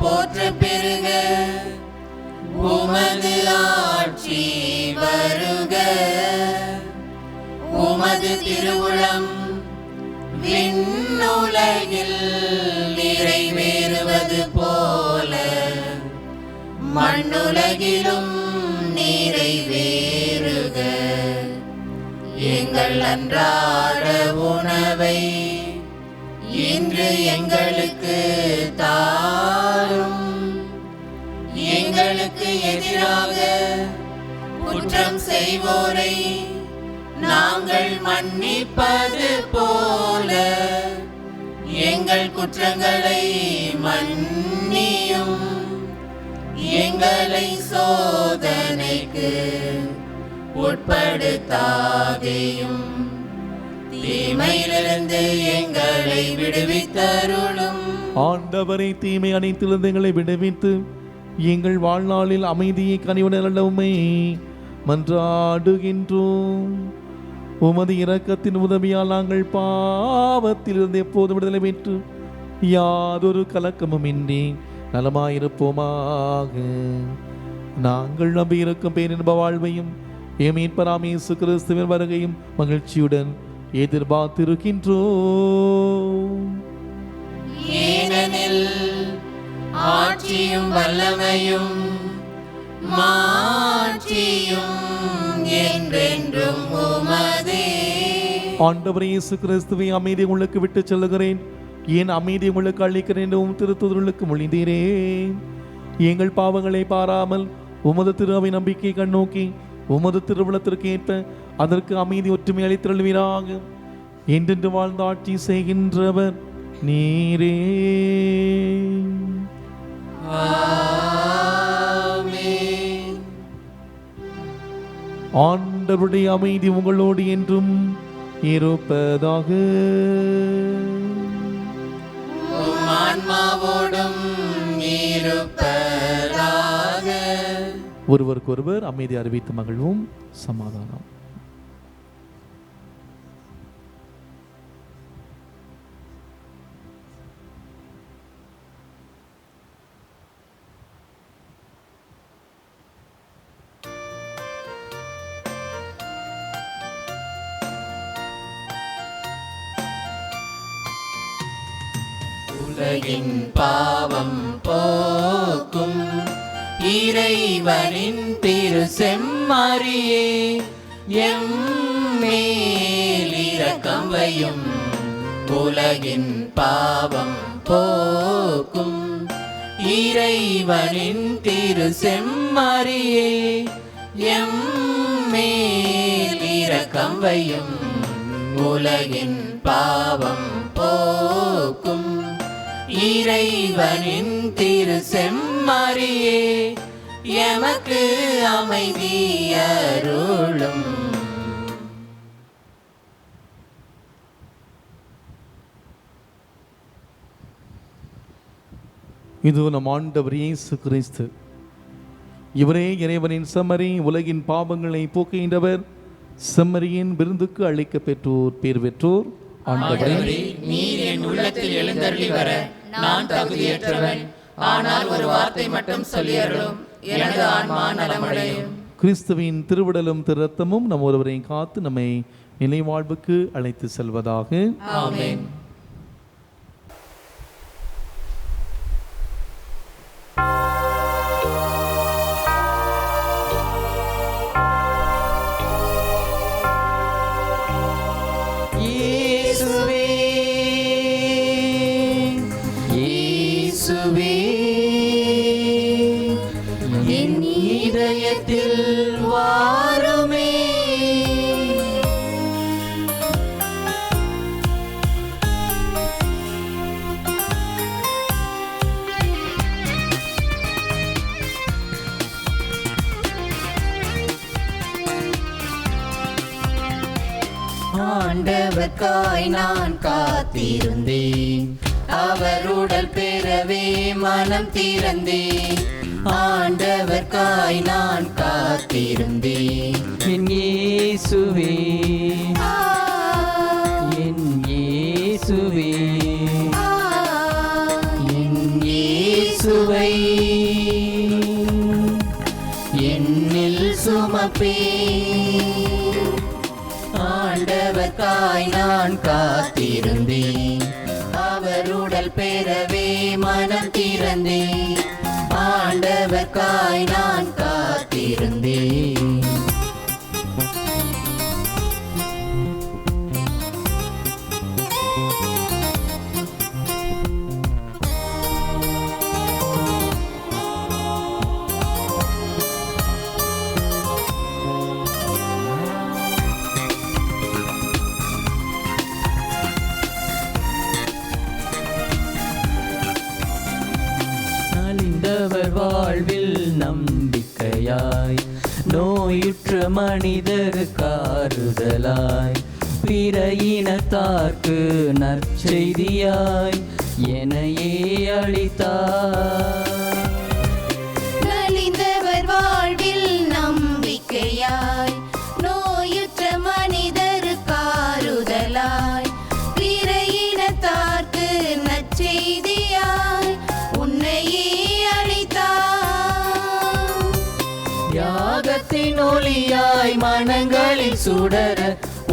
போற்ற பெருக, உமது ஆட்சி வருக, உமது திருவுளம் விண்ணுலகில் நிறைவேறுவது போல மண்ணுலகிலும் நிறைவேறுக. எங்கள் அன்றாட உணவை இன்று எங்களுக்கு தாரும். எங்களுக்கு எதிராக குற்றம் செய்வோரை நாங்கள் மன்னிப்பது போல எங்கள் குற்றங்களை மன்னியும். எங்களை சோதனைக்கு உட்படுத்தாதேயும், தீமையிலிருந்து எங்களை விடுவித்தருளும். ஆண்டவரை தீமை அனைத்திலிருந்து எங்களை விடுவித்து எங்கள் வாழ்நாளில் அமைதியை கனிவுடன் உம்மை மன்றாடுகின்றோம். உமது இரக்கத்தின் உதவியால் நாங்கள் பாவத்திலிருந்து எப்போதும் விடுதலை பெற்று யாதொரு கலக்கமும் இன்றி நலமாயிருப்போமாக. நாங்கள் நம்பியிருக்கும் பேரின்ப வாழ்வையும் மீட்பராம் இயேசு கிறிஸ்துவின் வருகையும் மகிழ்ச்சியுடன் எதிர்பார்த்திருக்கின்றோம். ஏனெனில் ஆட்சியும் வல்லமையும் மாட்சியும் என்றென்றும் உமதே. ஆண்டவர் இயேசு கிறிஸ்துவை அமைதி உங்களுக்கு விட்டு செல்லுகிறேன், என் அமைதி உங்களுக்கு அளிக்கிறேன் என்று திருத்தூதர்களுக்கு மொழிந்தீரே. எங்கள் பாவங்களை பாராமல் உமது திருவை நம்பிக்கை கண்ணோக்கி உமது திருவுளத்திற்கு ஏற்ப அதற்கு அமைதி ஒற்றுமை அளித்தருள்வீராக. என்றென்று வாழ்ந்த ஆட்சி செய்கின்றவர் நீரே. ஆண்டவருடைய அமைதி உங்களோடு என்றும் இருப்பதாக. ஒருவருக்கொருவர் அமைதி அறிவித்து மகிழ்வும். சமாதானம். உலகின் பாவம் போக்கும் இறைவனின் திரு செம்மறியே, எம்மேல் இரக்கம் வையும். உலகின் பாவம் போக்கும் இறைவனின் திரு செம்மறியே, எம்மேல் இரக்கம் வையும். உலகின் பாவம் போக்கும் இறைவனின் திரு செம்மறியே, எமக்கு அமைதி அருளும். இது நம் ஆண்டவர் இயேசு கிறிஸ்து. இவரே இறைவனின் செம்மறி, உலகின் பாவங்களை போக்குகின்றவர். செம்மறியின் விருந்துக்கு அழைக்க பெற்றோர் பேர் பெற்றோர். ஆண்டவரே, நீர் என் உள்ளத்தில் எழுந்தருளி வர நான் தகுதியற்றவன். ஆனால் ஒரு வார்த்தை மட்டும் சொல்லியருளும், எனது ஆன்மா நலமடையும். கிறிஸ்துவின் திருவிடலும் திருரத்தமும் நம் ஒருவரையும் காத்து நம்மை நிலைவாழ்வுக்கு அழைத்து செல்வதாக. ஆமென். இயேசுவே, இயேசுவே, என் இதயத்தில் வாருமே. ஆண்டவர்க்காய் நான் காத்திருந்தேன், அவர் உடல் பெறவே மனம் திறந்தேன். ஆண்டவர்க்காய் நான் காத்திருந்தேன், என் இயேசுவே, என் இயேசுவே, என் இயேசுவை என்னில் சுமப்பேன். ஆண்டவர்க்காய் நான் காத்திருந்தேன், அவர் உடல் பெறவே மனம் திறந்தேன். ஆண்டவர்க்காய் நான் காத்திருந்தேன். நலிந்தவர் வாழ்வில் நம்பிக்கையாய், நோயுற்ற மனிதருக்கு ஆறுதலாய், பிற இனத்தார்க்கு நற்செய்தியாய் என்னையே அளித்தார். நலிந்தவர் வாழ்வில் நம்பிக்கையாய், நோயுற்ற மனிதருக்கு ஆறுதலாய், பிற இனத்தார்க்கு நற்செய்தியாய் உன்னையே அளித்தார். யாகத்தின் ஒளியாய் மனங்களில் சுடர,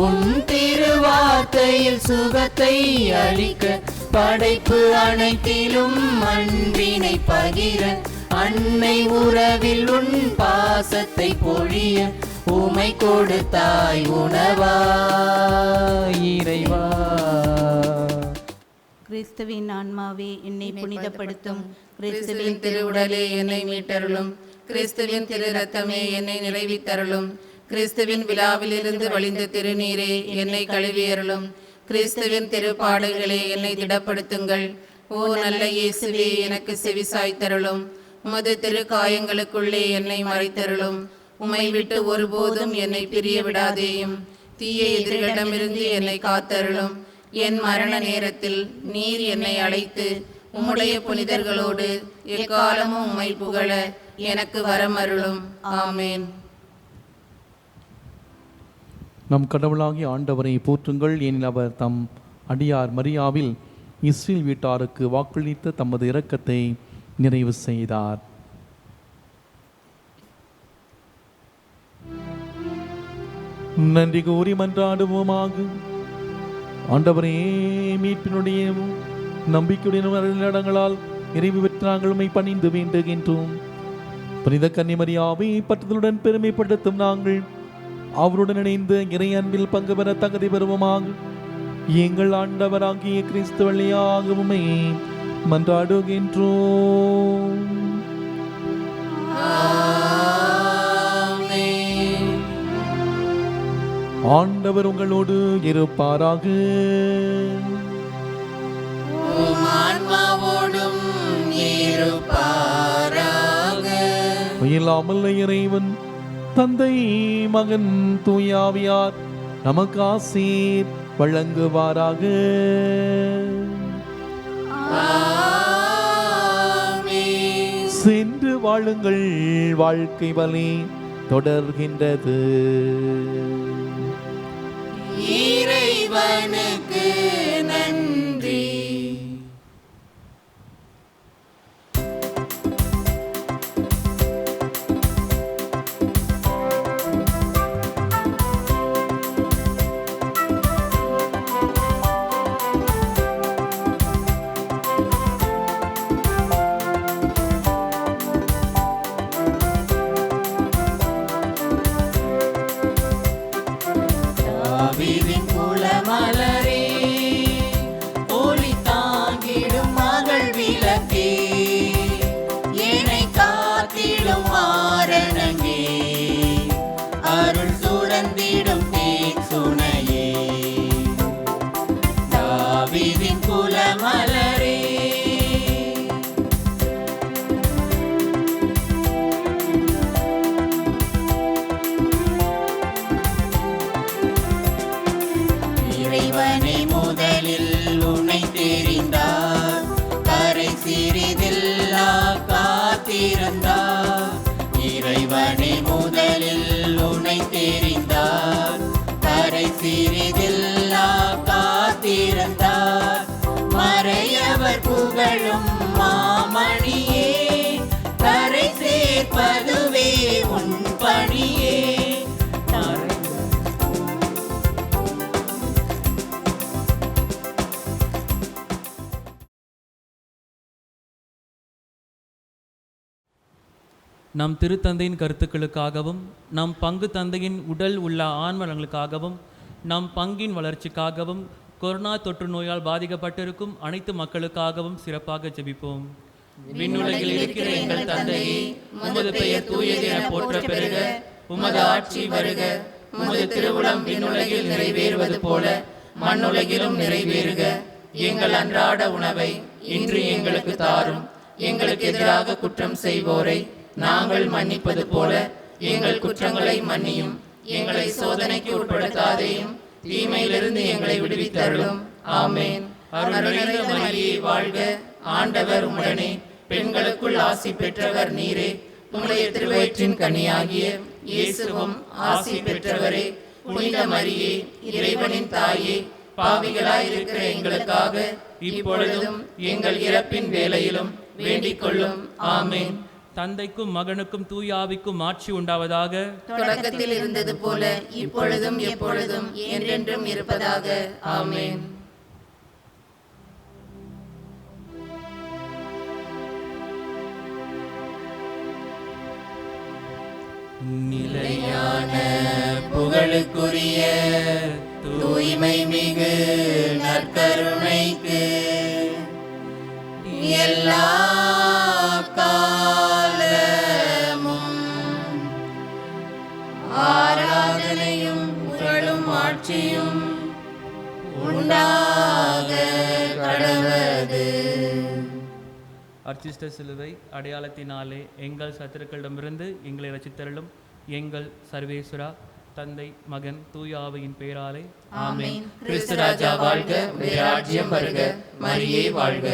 உன் திருவார்த்தையில் சுகத்தை அளிக்க, படைப்பு அனைத்திலும் அன்பினை பகிர, அன்னை உறவில் உன் பாசத்தை பொழிய, உமை கொடுத்தாய் உணவாய் இறைவா. கிறிஸ்துவின் ஆன்மாவே என்னை புனிதப்படுத்தும். கிறிஸ்துவின் திருவுடலே என்னை மீட்டருளும். கிறிஸ்துவின் திரு ரத்தமே என்னை நிறைவித்தருளும். கிறிஸ்துவின் விழாவிலிருந்து வழிந்த திருநீரே என்னை கழுவியருளும். கிறிஸ்துவின் திருப்பாடுகளே என்னை திடப்படுத்துங்கள். ஓ நல்ல இயேசுவே, எனக்கு செவிசாய்த்தருளும். உமது திரு காயங்களுக்குள்ளே என்னை மறைத்தருளும். உம்மை விட்டு ஒருபோதும் என்னை பிரிய விடாதேயும். தீய எதிரிகளிடமிருந்து என்னை காத்தருளும். என் மரண நேரத்தில் நீர் என்னை அழைத்து உம்முடைய புனிதர்களோடு எக்காலமும் உம்மை புகழ எனக்கு வரமருளும். ஆமேன். நம் கடவுளாகிய ஆண்டவரை போற்றுங்கள், ஏனெனில் அவர் தம் அடியார் மரியாவில் இஸ்ரேல் வீட்டாருக்கு வாக்களித்த தமது இரக்கத்தை நிறைவு செய்தார். நன்றி கூறி மன்றாடுவோமாக. ஆண்டவரே, மீட்பினுடைய நம்பிக்கையுடைய இடங்களால் நிறைவு பெற்ற நாங்கள் உம்மை பணிந்து வேண்டுகின்றோம். புனித கன்னிமரியாவை பற்றுதலுடன் பெருமைப்படுத்தும் நாங்கள் அவருடன் இணைந்து இறை அன்பில் பங்கு பெற தகுதி பெறுவோமாக. எங்கள் ஆண்டவராகிய கிறிஸ்து வழியாக உம்மை மன்றாடுகின்றோம். ஆண்டவர் உங்களோடு இருப்பாராக. ஆன்மாவோடும் இருப்பாராக. இல்லாமல் இறைவன் தந்தை, மகன், தூயாவியார் நமக்கு ஆசீர் வழங்குவாராக. சென்று வாழுங்கள், வாழ்க்கை வழி தொடர்கின்றது. இறைவனுக்கு நன்றி. இறைவனை முதலில் உன்னை தெரிந்தார், கரை சிறிதில்லா காத்திருந்தார். இறைவனை முதலில் உன்னை தெரிந்தார், கரை சிறிதில்லா காத்திருந்தார். மறையவர் புகழும் மாமணியே, கரை சேர்ப்பதுவே உன் பணியே. நம் திருத்தந்தையின் கருத்துக்களுக்காகவும், நம் பங்கு தந்தையின் உடல் உள்ள ஆன்மநலங்களுக்காகவும், நம் பங்கின் வளர்ச்சிக்காகவும், கொரோனா தொற்று நோயால் பாதிக்கப்பட்டிருக்கும் அனைத்து மக்களுக்காகவும் சிறப்பாக ஜெபிப்போம். விண்ணுலகில் இருக்கிற எங்கள் தந்தையே, உமது பெயர் தூயது என போற்றப் பெறுக. உமது ஆட்சி வருக. உமது திருவுளம் விண்ணுலகில் நிறைவேறுவது போல மண்ணுலகிலும் நிறைவேறுக. எங்கள் அன்றாட உணவை இன்று எங்களுக்கு தாரும். எங்களுக்கு எதிராக குற்றம் செய்வோரை நாங்கள் மன்னிப்பது போல எங்கள் குற்றங்களை மன்னியும். எங்களை சோதனைக்கு உட்படுத்தாதேயும், தீமையிலிருந்து எங்களை விடுவித்தருளும். ஆமேன். அருள் நிறைந்த மரியே வாழ்க, ஆண்டவர் உம்முடனே, பெண்களுக்குள் ஆசி பெற்றவர் நீரே. உம்முடைய திருவயிற்றின் கனியாகிய இயேசுவும் ஆசி பெற்றவரே. புனித மரியே, இறைவனின் தாயே, பாவிகளாயிருக்கிற எங்களுக்காக இப்பொழுதும் எங்கள் இறப்பின் வேளையிலும் வேண்டிக் கொள்ளும். ஆமேன். தந்தைக்கும் மகனுக்கும் தூய ஆவிக்கும் ஆட்சி உண்டாவதாக. தொடக்கத்தில் இருந்தது போல இப்பொழுதும் எப்பொழுதும் என்றென்றும் இருப்பதாக. ஆமேன். நிலையான புகழுக்குரிய தூய்மை மிகு நற்கருணைக்கு எல்லா காலமும் ஆராதனையும் புகழும் ஆட்சியும் உண்டாக கடவது. அர்ச்சிஷ்ட சிலுவை அடையாளத்தினாலே எங்கள் சத்துருக்களிடமிருந்து எங்களை ரட்சித்தருளும். எங்கள் சர்வேஸ்வரா, தந்தை, மகன், தூய ஆவியின் பெயராலே ஆமென். கிறிஸ்து ராஜா வாழ்க. உம்முடைய ராஜ்யம் வருக. மரியே வாழ்க.